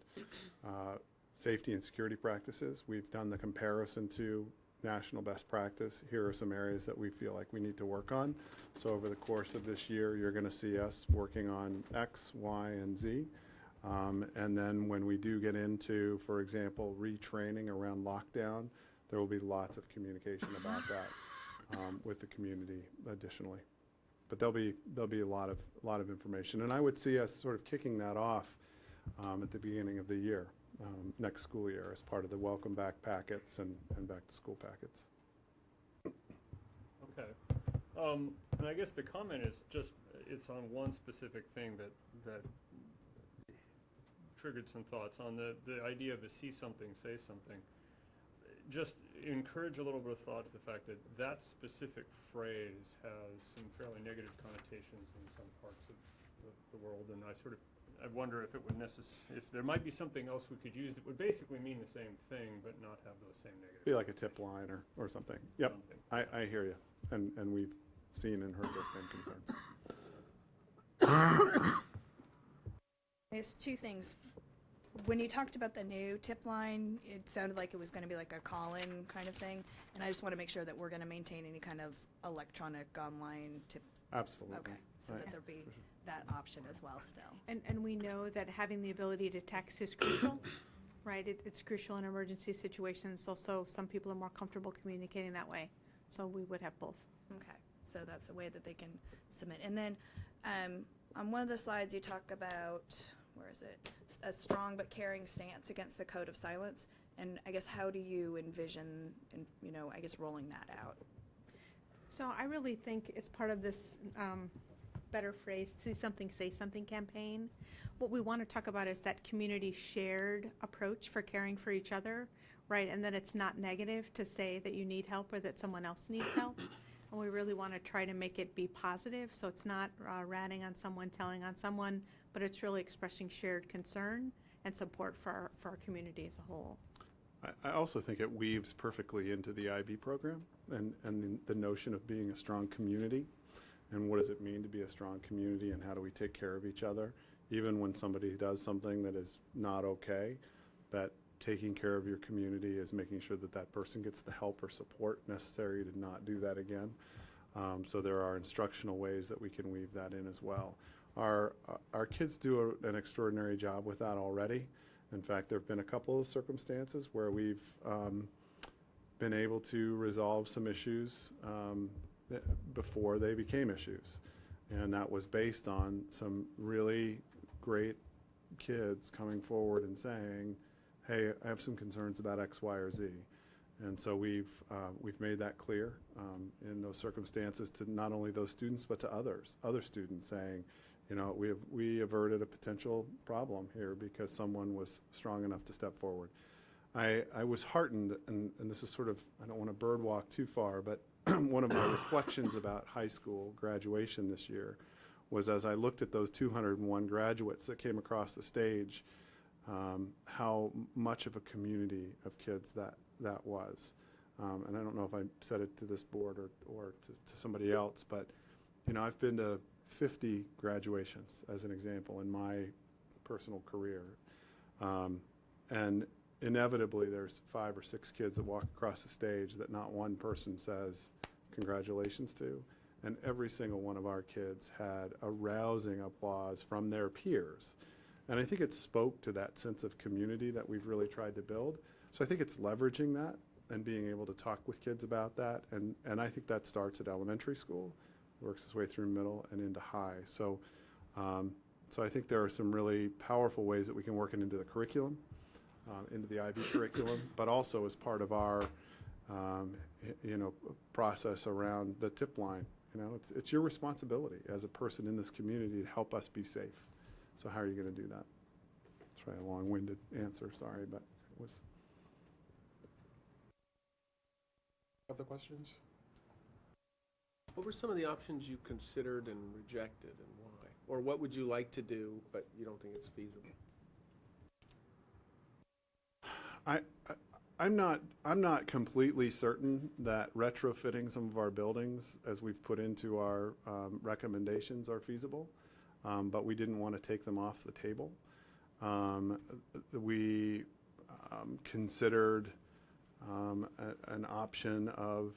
safety and security practices. We've done the comparison to national best practice. Here are some areas that we feel like we need to work on. So over the course of this year, you're going to see us working on X, Y, and Z. And then when we do get into, for example, retraining around lockdown, there will be lots of communication about that. with the community additionally. But there'll be a lot of information, and I would see us sort of kicking that off at the beginning of the year, next school year, as part of the welcome back packets and back to school packets. Okay. And I guess the comment is just, it's on one specific thing that triggered some thoughts on the idea of a see something, say something. Just encourage a little bit of thought to the fact that that specific phrase has some fairly negative connotations in some parts of the world, and I wonder if it would if there might be something else we could use that would basically mean the same thing, but not have those same negative. Be like a tip line or something. Yep, Something. I hear you, and we've seen and heard those same concerns. I guess two things. When you talked about the new tip line, it sounded like it was going to be like a call-in kind of thing, and I just want to make sure that we're going to maintain any kind of electronic online tip. Absolutely. Okay, so that there be that option as well still. And we know that having the ability to text is crucial, right? It's crucial in emergency situations. Also, some people are more comfortable communicating that way. So we would have both. Okay, so that's a way that they can submit. And then on one of the slides you talk about, where is it? A strong but caring stance against the code of silence. And I guess how do you envision, I guess rolling that out? So I really think it's part of this better phrase, see something, say something campaign. What we want to talk about is that community shared approach for caring for each other, right? And that it's not negative to say that you need help or that someone else needs help. And we really want to try to make it be positive, so it's not ratting on someone, telling on someone, but it's really expressing shared concern and support for our community as a whole. I also think it weaves perfectly into the IB program and the notion of being a strong community, and what does it mean to be a strong community, and how do we take care of each other, even when somebody does something that is not okay, that taking care of your community is making sure that that person gets the help or support necessary to not do that again. So there are instructional ways that we can weave that in as well. Our kids do an extraordinary job with that already. In fact, there have been a couple of circumstances where we've been able to resolve some issues before they became issues. And that was based on some really great kids coming forward and saying, hey, I have some concerns about X, Y, or Z. And so we've made that clear in those circumstances to not only those students, but to other students saying, we averted a potential problem here because someone was strong enough to step forward. I was heartened, and this is sort of, I don't want to bird walk too far, but one of my reflections about high school graduation this year was, as I looked at those 201 graduates that came across the stage, how much of a community of kids that was. And I don't know if I said it to this board or to somebody else, but I've been to 50 graduations as an example in my personal career. And inevitably there's 5 or 6 kids that walk across the stage that not one person says congratulations to. And every single one of our kids had a rousing applause from their peers. And I think it spoke to that sense of community that we've really tried to build. So I think it's leveraging that and being able to talk with kids about that. And I think that starts at elementary school, works its way through middle and into high. So I think there are some really powerful ways that we can work it into the curriculum, into the IB curriculum, but also as part of our process around the tip line. It's your responsibility as a person in this community to help us be safe. So how are you going to do that? Try a long-winded answer, sorry, but it was. Other questions? What were some of the options you considered and rejected, and why? Or what would you like to do, but you don't think it's feasible? I'm not completely certain that retrofitting some of our buildings, as we've put into our recommendations, are feasible, but we didn't want to take them off the table. We considered an option of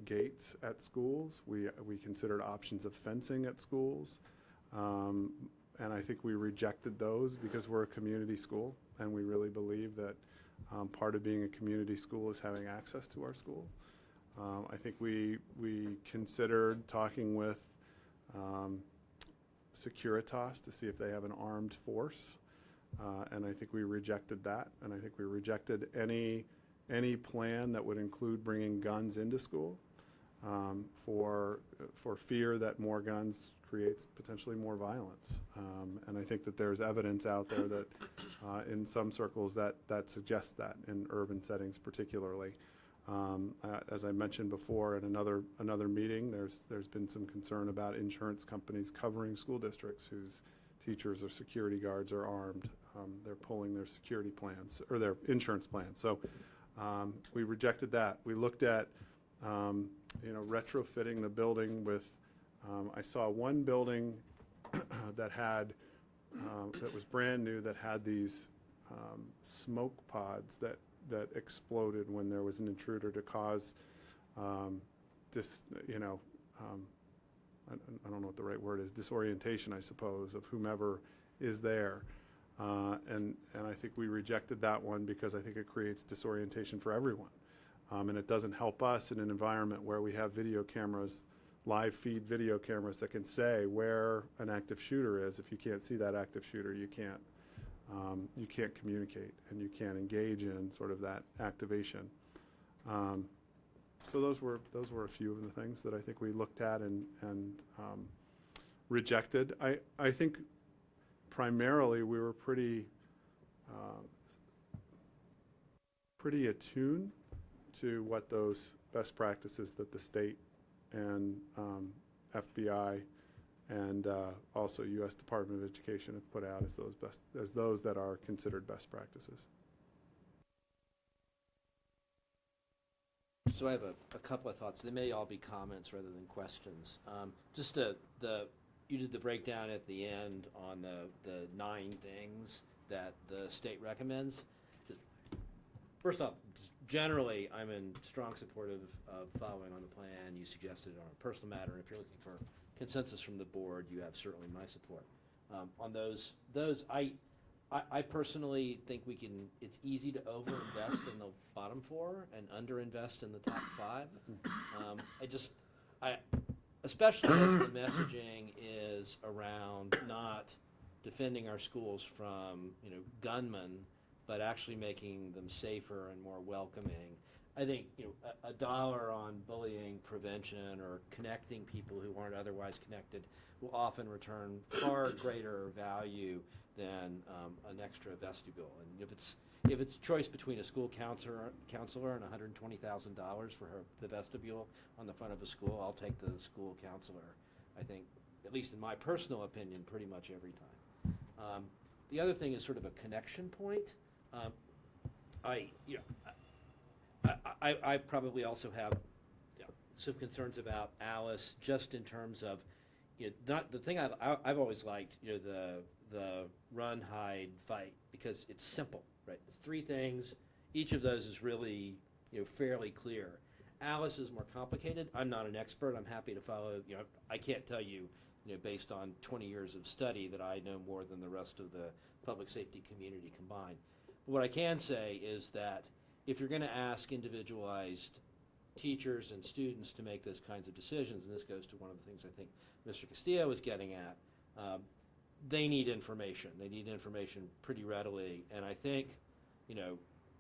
gates at schools. We considered options of fencing at schools, and I think we rejected those because we're a community school, and we really believe that part of being a community school is having access to our school. I think we considered talking with Securitas to see if they have an armed force, and I think we rejected that. And I think we rejected any plan that would include bringing guns into school for fear that more guns creates potentially more violence. And I think that there's evidence out there that in some circles that suggests that, in urban settings particularly. As I mentioned before in another meeting, there's been some concern about insurance companies covering school districts whose teachers or security guards are armed. They're pulling their security plans or their insurance plans. So we rejected that. We looked at retrofitting the building with. I saw one building that had that was brand new that had these smoke pods that exploded when there was an intruder to cause I don't know what the right word is, disorientation, I suppose, of whomever is there. And I think we rejected that one because I think it creates disorientation for everyone. And it doesn't help us in an environment where we have video cameras, live feed video cameras that can say where an active shooter is. If you can't see that active shooter, you can't communicate and you can't engage in sort of that activation. So those were a few of the things that I think we looked at and rejected. I think primarily we were pretty attuned to what those best practices that the state and FBI and also U.S. Department of Education have put out as those that are considered best practices. So I have a couple of thoughts. They may all be comments rather than questions. You did the breakdown at the end on the 9 things that the state recommends. First off, generally, I'm in strong support of following on the plan. You suggested it on a personal matter. If you're looking for consensus from the board, you have certainly my support. On those, I personally think it's easy to overinvest in the bottom 4 and underinvest in the top 5. Especially as the messaging is around not defending our schools from, gunmen, but actually making them safer and more welcoming. I think, a $1 on bullying prevention or connecting people who aren't otherwise connected will often return far greater value than an extra vestibule. And if it's choice between a school counselor and $120,000 for the vestibule on the front of a school, I'll take the school counselor. I think, at least in my personal opinion, pretty much every time. The other thing is sort of a connection point. I probably also have some concerns about Alice, just in terms of, not the thing I've always liked, the run, hide, fight, because it's simple, right? It's 3 things. Each of those is really, fairly clear. Alice is more complicated. I'm not an expert. I'm happy to follow. I can't tell you, based on 20 years of study, that I know more than the rest of the public safety community combined. But what I can say is that if you're going to ask individualized teachers and students to make those kinds of decisions, and this goes to one of the things I think Mr. Castillo was getting at, they need information. They need information pretty readily. And I think,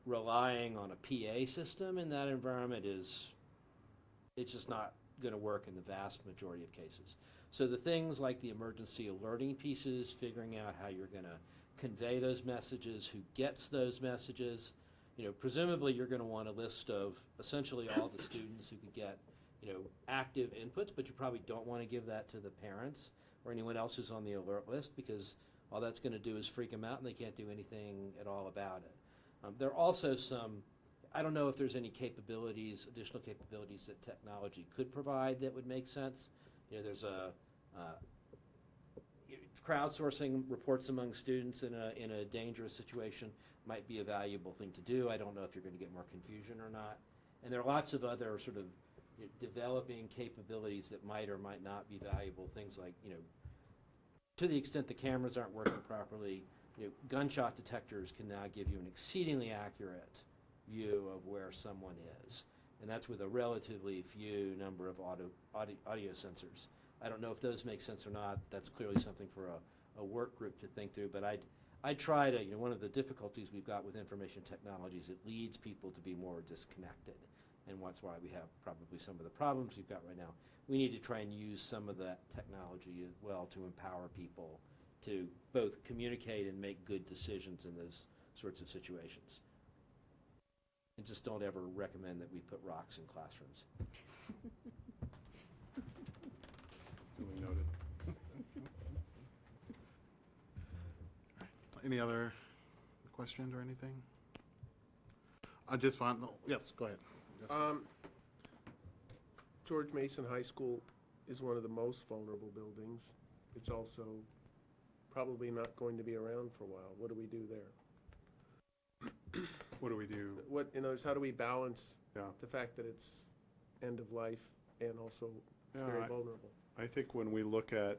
relying on a PA system in that environment it's just not going to work in the vast majority of cases. So the things like the emergency alerting pieces, figuring out how you're going to convey those messages, who gets those messages, presumably you're going to want a list of essentially all the students who could get, active inputs, but you probably don't want to give that to the parents or anyone else who's on the alert list, because all that's going to do is freak them out and they can't do anything at all about it. There are also I don't know if there's any additional capabilities that technology could provide that would make sense. There's crowdsourcing reports among students in a dangerous situation might be a valuable thing to do. I don't know if you're going to get more confusion or not. And there are lots of other sort of developing capabilities that might or might not be valuable. Things like, to the extent the cameras aren't working properly, gunshot detectors can now give you an exceedingly accurate view of where someone is. and that's with a relatively few number of audio sensors. I don't know if those make sense or not. That's clearly something for a work group to think through, but I try to, one of the difficulties we've got with information technologies, it leads people to be more disconnected, and that's why we have probably some of the problems we've got right now. We need to try and use some of that technology as well to empower people to both communicate and make good decisions in those sorts of situations. And just don't ever recommend that we put rocks in classrooms. Duly noted. Any other questions or anything? I just found, no, yes, go ahead. Yes. George Mason High School is one of the most vulnerable buildings. It's also probably not going to be around for a while. What do we do there? What do we do? What, in other words, how do we balance Yeah. the fact that it's end of life and also Yeah, very vulnerable? I think when we look at,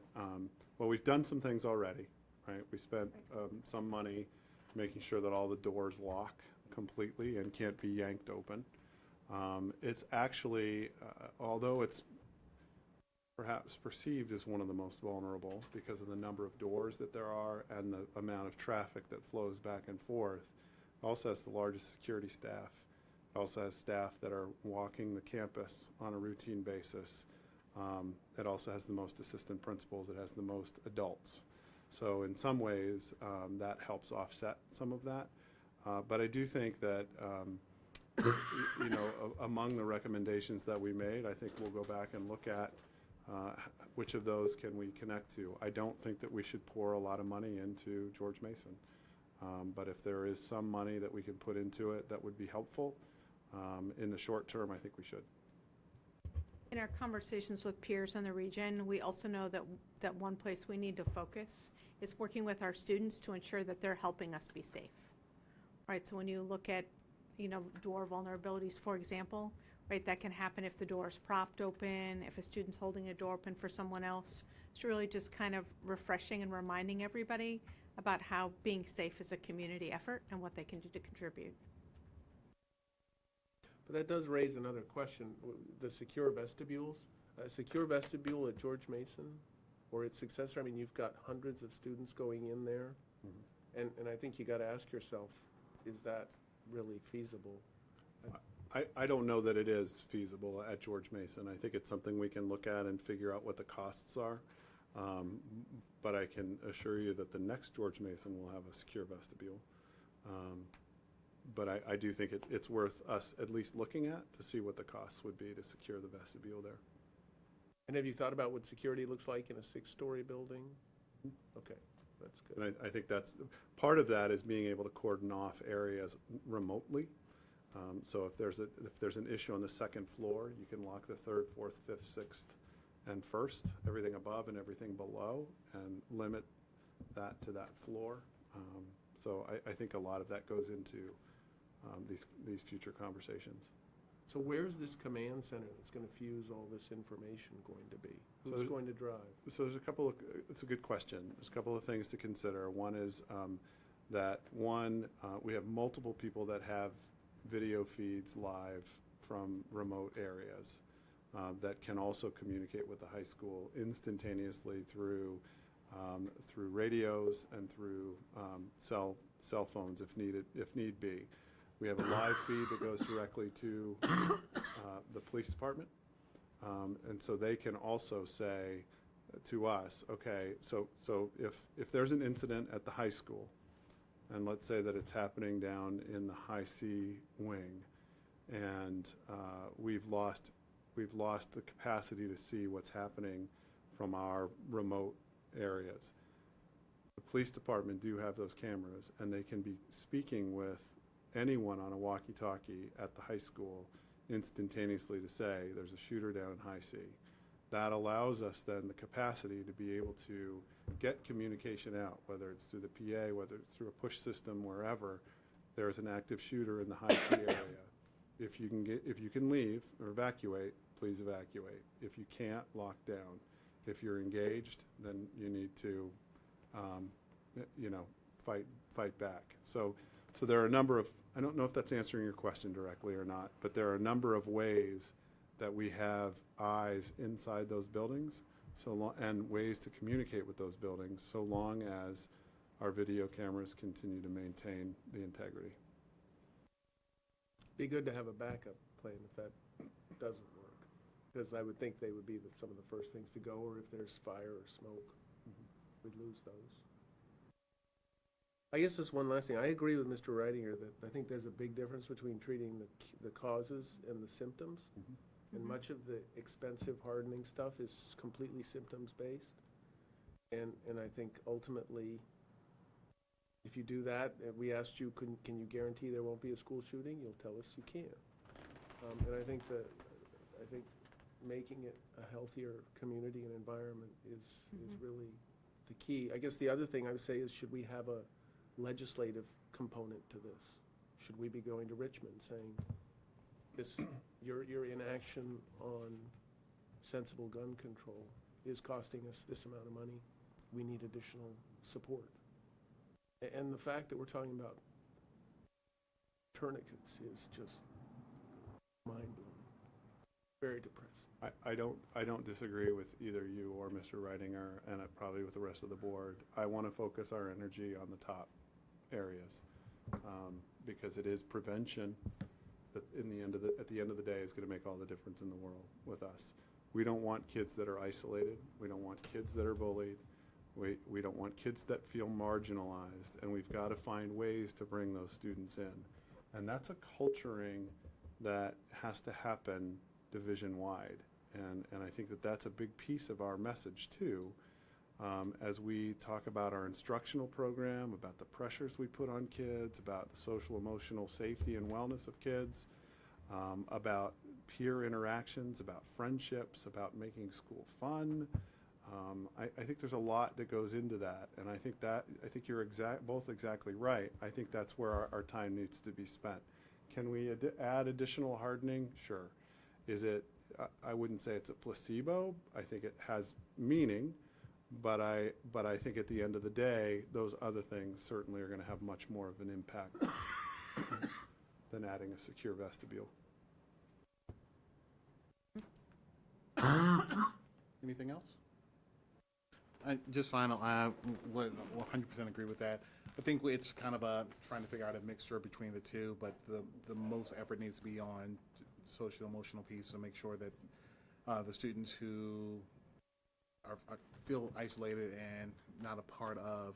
well, we've done some things already, right? We spent some money making sure that all the doors lock completely and can't be yanked open. It's actually, although it's perhaps perceived as one of the most vulnerable because of the number of doors that there are and the amount of traffic that flows back and forth, it also has the largest security staff. It also has staff that are walking the campus on a routine basis. It also has the most assistant principals. It has the most adults. So in some ways, that helps offset some of that. But I do think that, among the recommendations that we made, I think we'll go back and look at which of those can we connect to. I don't think that we should pour a lot of money into George Mason. But if there is some money that we can put into it that would be helpful, in the short term, I think we should. In our conversations with peers in the region, we also know that one place we need to focus is working with our students to ensure that they're helping us be safe. Right, so when you look at, door vulnerabilities, for example, right, that can happen if the door is propped open, if a student's holding a door open for someone else. It's really just kind of refreshing and reminding everybody about how being safe is a community effort and what they can do to contribute. But that does raise another question, the secure vestibules. A secure vestibule at George Mason or its successor, I mean, you've got hundreds of students going in there. And I think you got to ask yourself, is that really feasible? I don't know that it is feasible at George Mason. I think it's something we can look at and figure out what the costs are. But I can assure you that the next George Mason will have a secure vestibule. But I do think it's worth us at least looking at to see what the costs would be to secure the vestibule there. And have you thought about what security looks like in a 6-story building? Okay, that's good. And I think that's, part of that is being able to cordon off areas remotely. So if there's an issue on the second floor, you can lock the 3rd, 4th, 5th, 6th, and 1st, everything above and everything below, and limit that to that floor. So I think a lot of that goes into these future conversations. So where's this command center that's going to fuse all this information going to be? Who's So- going to drive? So there's it's a good question. There's a couple of things to consider. One is we have multiple people that have video feeds live from remote areas that can also communicate with the high school instantaneously through radios and through cell phones if need be. We have a live feed that goes directly to the police department. And so they can also say to us, okay, so if there's an incident at the high school, and let's say that it's happening down in the High C wing, and we've lost the capacity to see what's happening from our remote areas. The police department do have those cameras, and they can be speaking with anyone on a walkie-talkie at the high school instantaneously to say there's a shooter down in High C. That allows us then the capacity to be able to get communication out, whether it's through the PA, whether it's through a push system, wherever there's an active shooter in the High C area. If you can leave or evacuate, please evacuate. If you can't, lock down. If you're engaged, then you need to, fight back. So there are a number of I don't know if that's answering your question directly or not, but there are a number of ways that we have eyes inside those buildings, and ways to communicate with those buildings, so long as our video cameras continue to maintain the integrity. Be good to have a backup plan if that doesn't work, because I would think they would be some of the first things to go, or if there's fire or smoke, we'd lose those. I guess just one last thing. I agree with Mr. Reitinger that I think there's a big difference between treating the causes and the symptoms. And much of the expensive hardening stuff is completely symptoms-based. And I think ultimately, if you do that, we asked you, can you guarantee there won't be a school shooting? You'll tell us you can't. And I think making it a healthier community and environment is really the key. I guess the other thing I would say is, should we have a legislative component to this? Should we be going to Richmond saying, your inaction on sensible gun control is costing us this amount of money. We need additional support. And the fact that we're talking about tourniquets is just mind-blowing, very depressing. I don't disagree with either you or Mr. Reitinger, and probably with the rest of the board. I want to focus our energy on the top areas, because it is prevention that at the end of the day is going to make all the difference in the world with us. We don't want kids that are isolated. We don't want kids that are bullied. We don't want kids that feel marginalized, and we've got to find ways to bring those students in. And that's a culturing that has to happen division-wide. And I think that that's a big piece of our message too, as we talk about our instructional program, about the pressures we put on kids, about the social emotional safety and wellness of kids, about peer interactions, about friendships, about making school fun. I think there's a lot that goes into that, and I think you're both exactly right. I think that's where our time needs to be spent. Can we add additional hardening? Sure. Is it? I wouldn't say it's a placebo. I think it has meaning, but I think at the end of the day, those other things certainly are going to have much more of an impact than adding a secure vestibule. Anything else? Just final, I would 100% agree with that. I think it's kind of trying to figure out a mixture between the two, but the most effort needs to be on social emotional piece to make sure that the students who feel isolated and not a part of,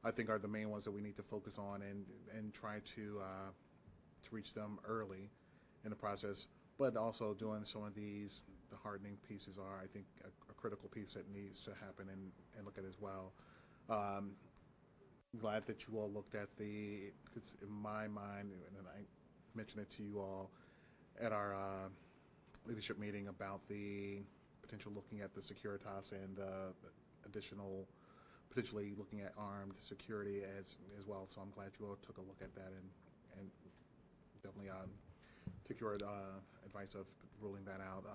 I think, are the main ones that we need to focus on and try to reach them early in the process. But also doing some of the hardening pieces are, I think, a critical piece that needs to happen and look at as well. Glad that you all looked at because in my mind, and I mentioned it to you all at our leadership meeting about the potential looking at the Securitas and additional, potentially looking at armed security as well. So I'm glad you all took a look at that and definitely took your advice of ruling that out.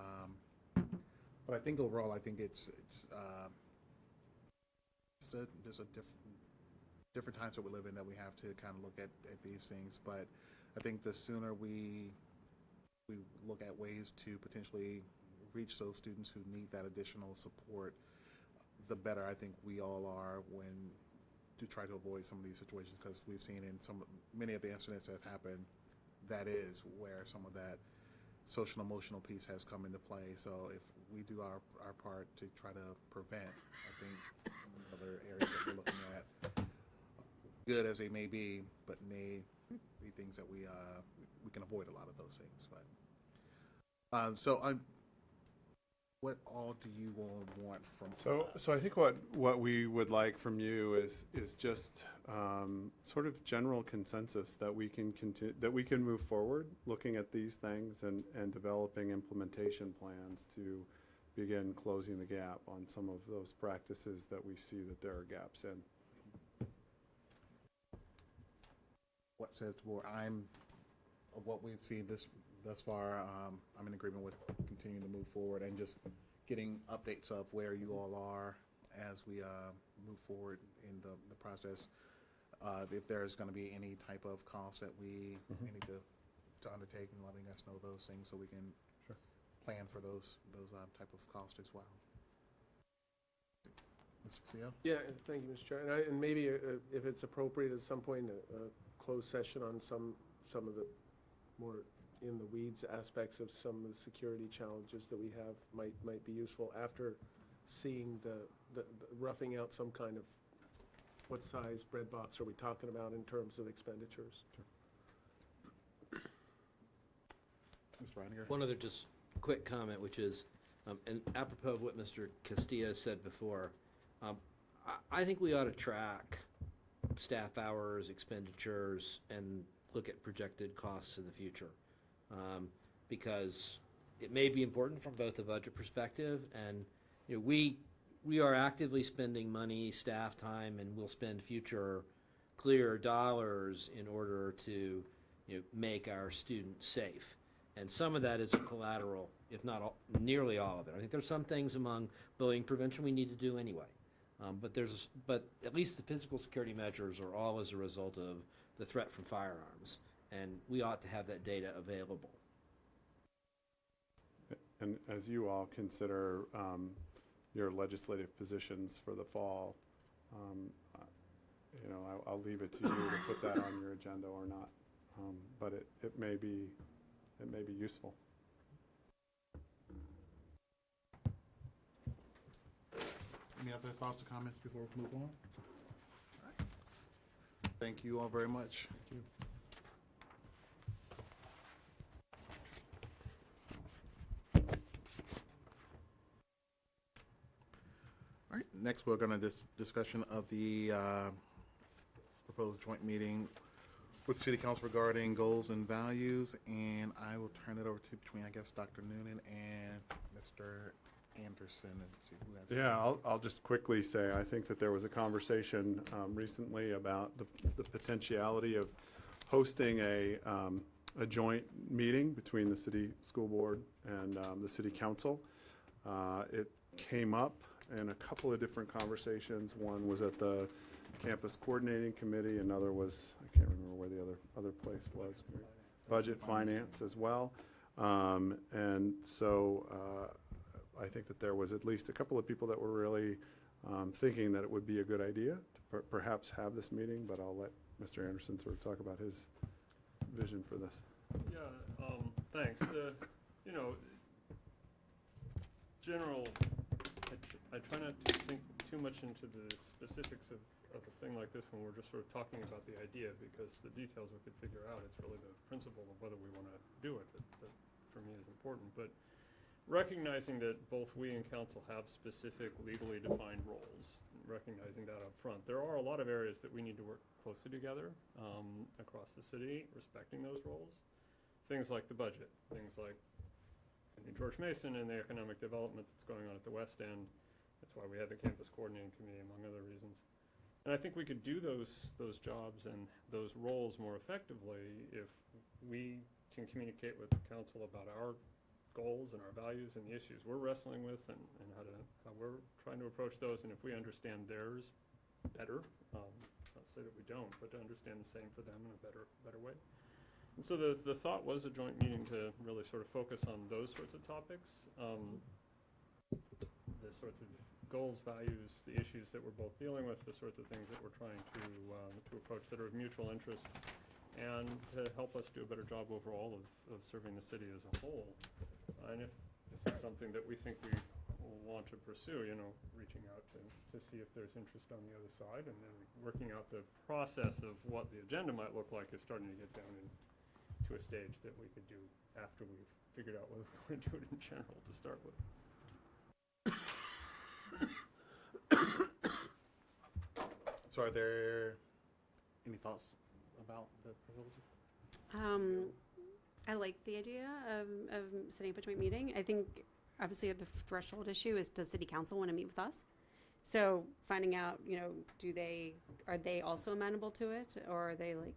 But I think overall, I think it's just a different times that we live in that we have to kind of look at these things. But I think the sooner we look at ways to potentially reach those students who need that additional support, the better I think we all are to try to avoid some of these situations, because we've seen in many of the incidents that have happened, that is where some of that social emotional piece has come into play. So if we do our part to try to prevent, I think other areas that we're looking at, good as they may be, but may be things that we can avoid a lot of those things. But what all do you all want from us? So I think what we would like from you is just sort of general consensus that we can move forward looking at these things and developing implementation plans to begin closing the gap on some of those practices that we see that there are gaps in. What says of what we've seen thus far, I'm in agreement with continuing to move forward and just getting updates of where you all are as we move forward in the process. if there's going to be any type of cost that we need to undertake, and letting us know those things so we can plan for those type of costs as well. Mr. Castillo? Yeah, thank you, Mr. Chair. And maybe if it's appropriate at some point, a closed session on some of the more in the weeds aspects of some of the security challenges that we have might be useful after seeing the roughing out some kind of what size bread box are we talking about in terms of expenditures. Mr. Reiniger? One other just quick comment, which is, and apropos of what Mr. Castillo said before, I think we ought to track staff hours, expenditures, and look at projected costs in the future. Because it may be important from both a budget perspective, and we are actively spending money, staff time, and we'll spend future clear dollars in order to make our students safe. And some of that is a collateral, if not all, nearly all of it. I think there's some things among bullying prevention we need to do anyway. But at least the physical security measures are all as a result of the threat from firearms, and we ought to have that data available. And as you all consider your legislative positions for the fall, I'll leave it to you to put that on your agenda or not. But it may be useful. Any other thoughts or comments before we move on? All right. Thank you all very much. Thank you. All right, next we're going to discussion of the proposed joint meeting with City Council regarding goals and values, and I will turn it over to between, I guess, Dr. Noonan and Mr. Anderson, and see who has. Yeah, I'll just quickly say, I think that there was a conversation recently about the potentiality of hosting a joint meeting between the city school board and the city council. It came up in a couple of different conversations. One was at the campus coordinating committee, another was, I can't remember where the other place was. Budget finance as well. And so I think that there was at least a couple of people that were really thinking that it would be a good idea to perhaps have this meeting, but I'll let Mr. Anderson sort of talk about his vision for this. Yeah, thanks. General, I try not to think too much into the specifics of a thing like this when we're just sort of talking about the idea, because the details we could figure out. It's really the principle of whether we want to do it that for me is important. But recognizing that both we and council have specific legally defined roles, recognizing that up front, there are a lot of areas that we need to work closely together across the city, respecting those roles. Things like the budget, things like George Mason and the economic development that's going on at the West End. That's why we have the campus coordinating committee, among other reasons. And I think we could do those jobs and those roles more effectively if we can communicate with the council about our goals and our values and the issues we're wrestling with, and how we're trying to approach those, and if we understand theirs better, not say that we don't, but to understand the same for them in a better way. And so the thought was a joint meeting to really sort of focus on those sorts of topics, the sorts of goals, values, the issues that we're both dealing with, the sorts of things that we're trying to approach that are of mutual interest, and to help us do a better job overall of serving the city as a whole. And if this is something that we think we want to pursue, reaching out to see if there's interest on the other side, and then working out the process of what the agenda might look like is starting to get down to a stage that we could do after we've figured out whether we want to do it in general to start with. So are there any thoughts about the proposal? I like the idea of setting up a joint meeting. I think obviously the threshold issue is, does city council want to meet with us? So finding out, are they also amenable to it, or are they like,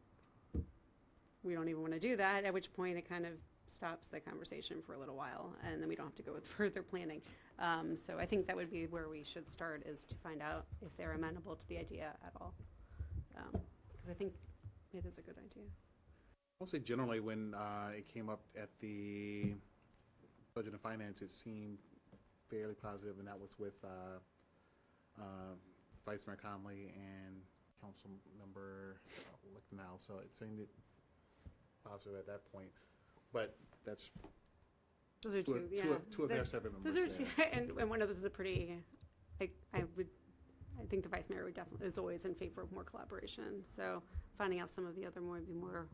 we don't even want to do that, at which point it kind of stops the conversation for a little while, and then we don't have to go with further planning. So I think that would be where we should start, is to find out if they're amenable to the idea at all. because I think it is a good idea. I would say generally when it came up at the Budget and Finance, it seemed fairly positive, and that was with Vice Mayor Conley and Council Member Lichtenau. So it seemed positive at that point. But that's Those are two, yeah. two of their seven members. Those are yeah. two, and one of those is a pretty, I think the vice mayor would definitely, is always in favor of more collaboration. So finding out some of the other more, would be more,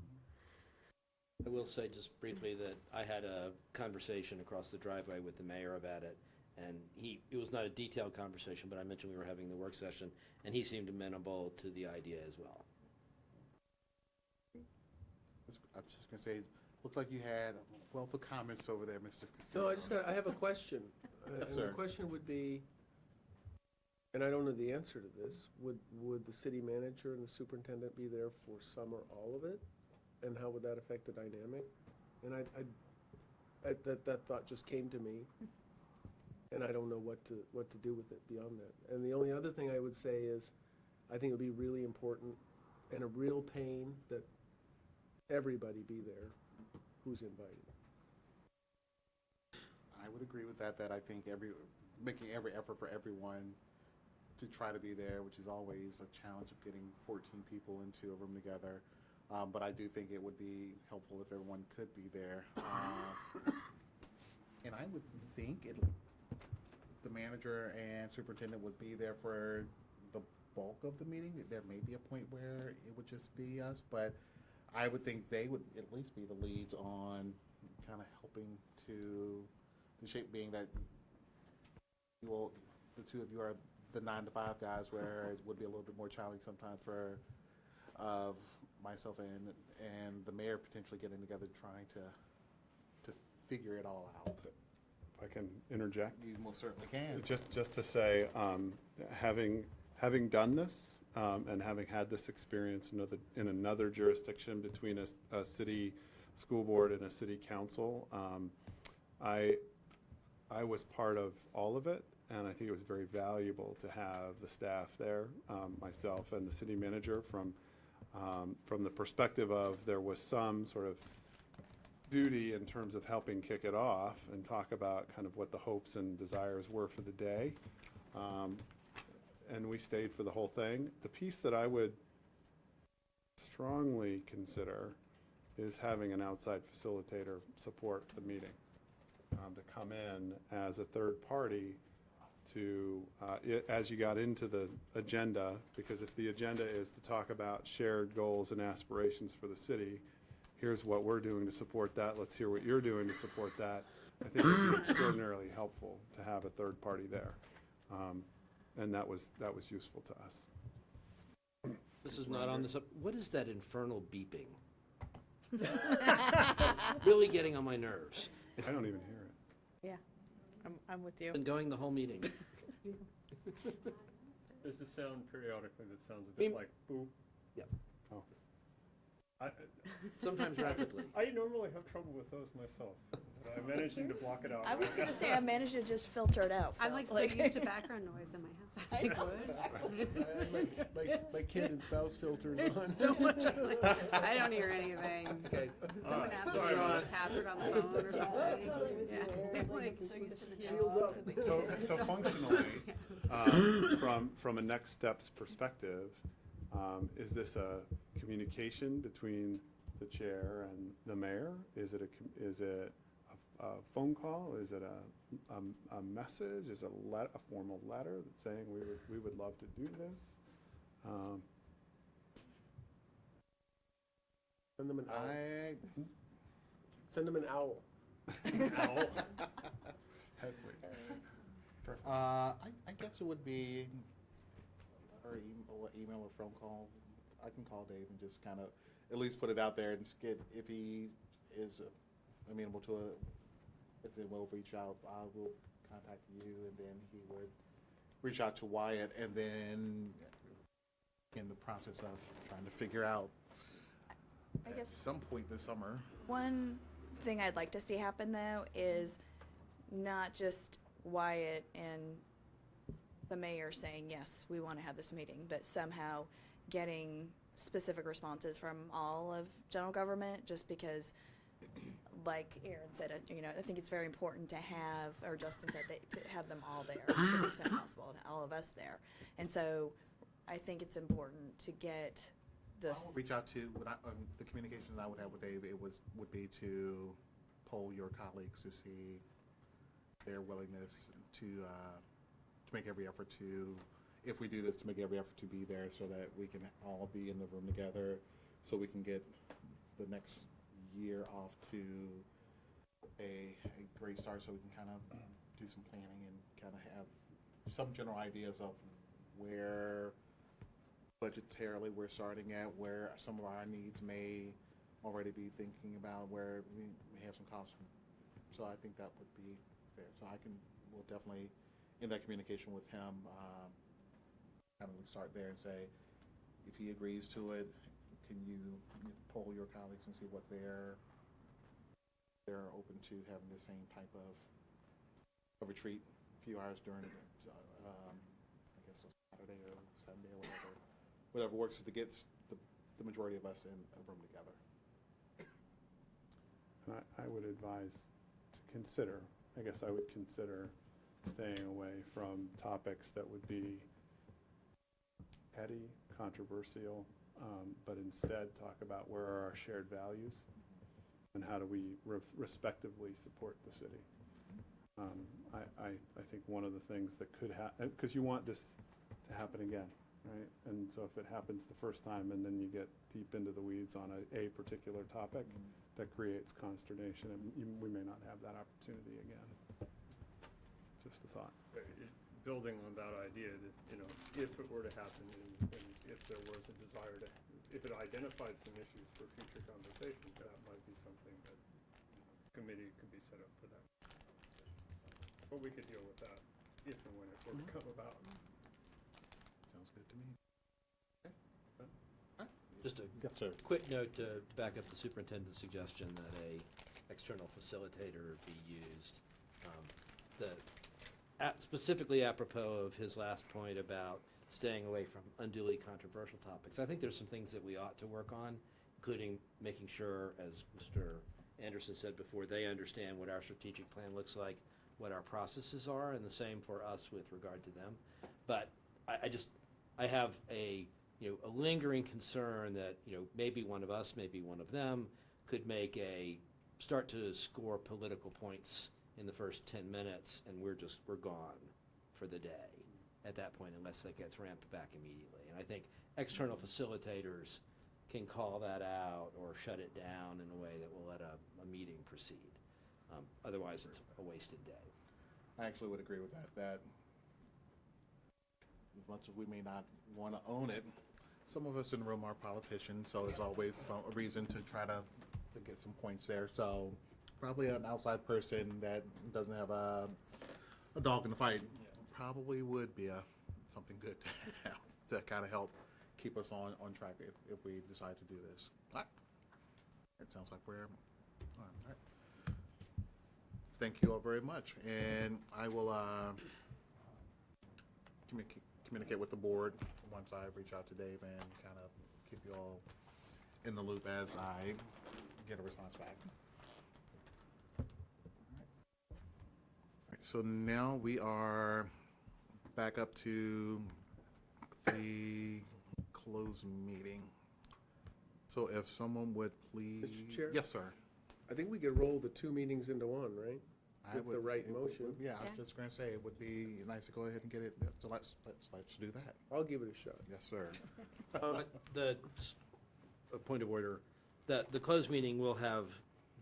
I will say just briefly that I had a conversation across the driveway with the mayor about it, and it was not a detailed conversation, but I mentioned we were having the work session, and he seemed amenable to the idea as well. I was just going to say, looked like you had a wealth of comments over there, Mr. No, Castillo. I have a question. Yes, And sir. the question would be, and I don't know the answer to this, would the city manager and the superintendent be there for some or all of it? And how would that affect the dynamic? And that thought just came to me, and I don't know what to do with it beyond that. And the only other thing I would say is, I think it would be really important and a real pain that everybody be there who's invited. I would agree with that, I think making every effort for everyone to try to be there, which is always a challenge of getting 14 people into a room together. But I do think it would be helpful if everyone could be there. And I would think the manager and superintendent would be there for the bulk of the meeting. There may be a point where it would just be us, but I would think they would at least be the leads on kind of helping to the shape, being that the two of you are the 9 to 5 guys, where it would be a little bit more challenging sometimes for myself and the mayor potentially getting together trying to figure it all out. If I can interject. You most certainly can. Just to say, having done this and having had this experience in another jurisdiction between a city school board and a city council, I was part of all of it, and I think it was very valuable to have the staff there, myself and the city manager, from the perspective of there was some sort of duty in terms of helping kick it off and talk about kind of what the hopes and desires were for the day. And we stayed for the whole thing. The piece that I would strongly consider is having an outside facilitator support the meeting, to come in as a third party to, as you got into the agenda, because if the agenda is to talk about shared goals and aspirations for the city, here's what we're doing to support that, let's hear what you're doing to support that. I think it would be extraordinarily helpful to have a third party there. And that was useful to us. This is not on this, what is that infernal beeping? Really getting on my nerves. I don't even hear it. Yeah, I'm with you. Been going the whole meeting. There's a sound periodically that sounds a bit Beep. like boop. Yep. Oh. Sometimes rapidly. I normally have trouble with those myself. I'm managing to block it out. I was gonna say, I managed to just filter it out. I'm Phil. like so used to background noise in my house. I think My kid and spouse filters on. so much. I don't hear anything. Okay. Someone asked me sorry. for a password on the phone or something. Yeah. Like, Shields up. So functionally, from a next steps perspective, is this a communication between the chair and the mayor? Is it a phone call? Is it a message? Is it a formal letter that's saying we would love to do this? Send them an owl. I Send them an owl. I guess it would be or email or phone call. I can call Dave and just kind of at least put it out there and just get, if he is amenable to it, if they will reach out, I will contact you, and then he would reach out to Wyatt, and then in the process of trying to figure out I at guess some point this summer. one thing I'd like to see happen though is not just Wyatt and the mayor saying, yes, we want to have this meeting, but somehow getting specific responses from all of general government, just because, like Aaron said, I think it's very important to have, or Justin said, to have them all there to the extent possible, and all of us there. And so I think it's important to get this. Reach out to, the communications I would have with Dave, would be to poll your colleagues to see their willingness to make every effort to, if we do this, to make every effort to be there so that we can all be in the room together, so we can get the next year off to a great start, so we can kind of do some planning and kind of have some general ideas of where budgetarily we're starting at, where some of our needs may already be thinking about, where we may have some costs. So I think that would be fair. So we'll definitely, in that communication with him, kind of start there and say, if he agrees to it, can you poll your colleagues and see what they're open to having the same type of retreat, a few hours during, I guess, Saturday or Sunday or whatever works to get the majority of us in a room together. And I would advise to consider, I guess I would consider staying away from topics that would be petty, controversial, but instead talk about where are our shared values and how do we respectively support the city. I think one of the things that could happen, because you want this to happen again, right? And so if it happens the first time and then you get deep into the weeds on a particular topic, that creates consternation, and we may not have that opportunity again. Just a thought. Building on that idea that, if it were to happen and if there was a desire to, if it identified some issues for future conversations, that might be something that committee could be set up for that. But we could deal with that if and when it were to come about. Sounds good to me. Just a Yes, sir. quick note to back up the superintendent's suggestion that a external facilitator be used. Specifically apropos of his last point about staying away from unduly controversial topics. I think there's some things that we ought to work on, including making sure, as Mr. Anderson said before, they understand what our strategic plan looks like, what our processes are, and the same for us with regard to them. But I have a lingering concern that, maybe one of us, maybe one of them, could start to score political points in the first 10 minutes, and we're gone for the day at that point, unless that gets ramped back immediately. And I think external facilitators can call that out or shut it down in a way that will let a meeting proceed. Otherwise, it's a wasted day. I actually would agree with that as much as we may not want to own it, some of us in the room are politicians, so it's always a reason to try to get some points there. So probably an outside person that doesn't have a dog in the fight probably would be something good to have to kind of help keep us on track if we decide to do this. All right. It sounds like we're all right. Thank you all very much, and I will communicate with the board once I reach out to Dave and kind of keep you all in the loop as I get a response back. All right, so now we are back up to the closed meeting. So if someone would please. Mr. Chair? Yes, sir. I think we could roll the two meetings into one, right? I With the right motion. Yeah, I was just going to say, it would be nice to go ahead and get it, so let's do that. I'll give it a shot. Yes, sir. Just a point of order, the closed meeting will have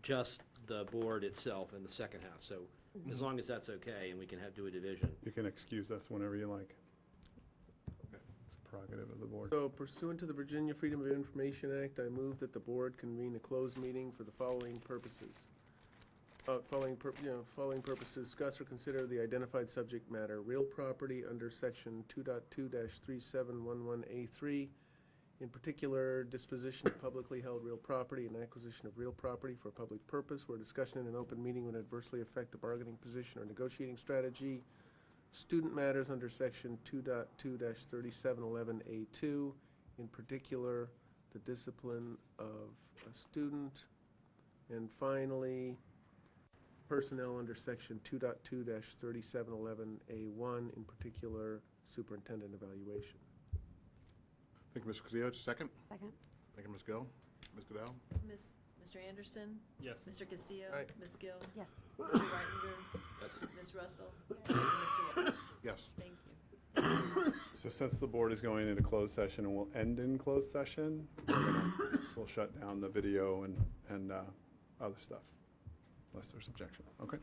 just the board itself in the second half, so as long as that's okay and we can do a division. You can excuse us whenever you like. It's a prerogative of the board. So pursuant to the Virginia Freedom of Information Act, I move that the board convene a closed meeting for the following purposes. Following purpose to discuss or consider the identified subject matter, real property under section 2.2-3711A3, in particular, disposition of publicly held real property and acquisition of real property for a public purpose where discussion in an open meeting would adversely affect the bargaining position or negotiating strategy, student matters under section 2.2-3711A2, in particular, the discipline of a student. And finally, personnel under section 2.2-3711A1, in particular, superintendent evaluation. Thank you, Mr. Castillo. Second? Second. Thank you, Ms. Gill. Ms. Goodell? Mr. Anderson? Yes. Mr. Castillo? Aye. Ms. Gill? Yes. Mr. Reitinger? Yes. Ms. Russell? And Mr. Whitman? Yes. Thank you. So since the board is going into closed session and will end in closed session, we'll shut down the video and other stuff, unless there's objection. Okay?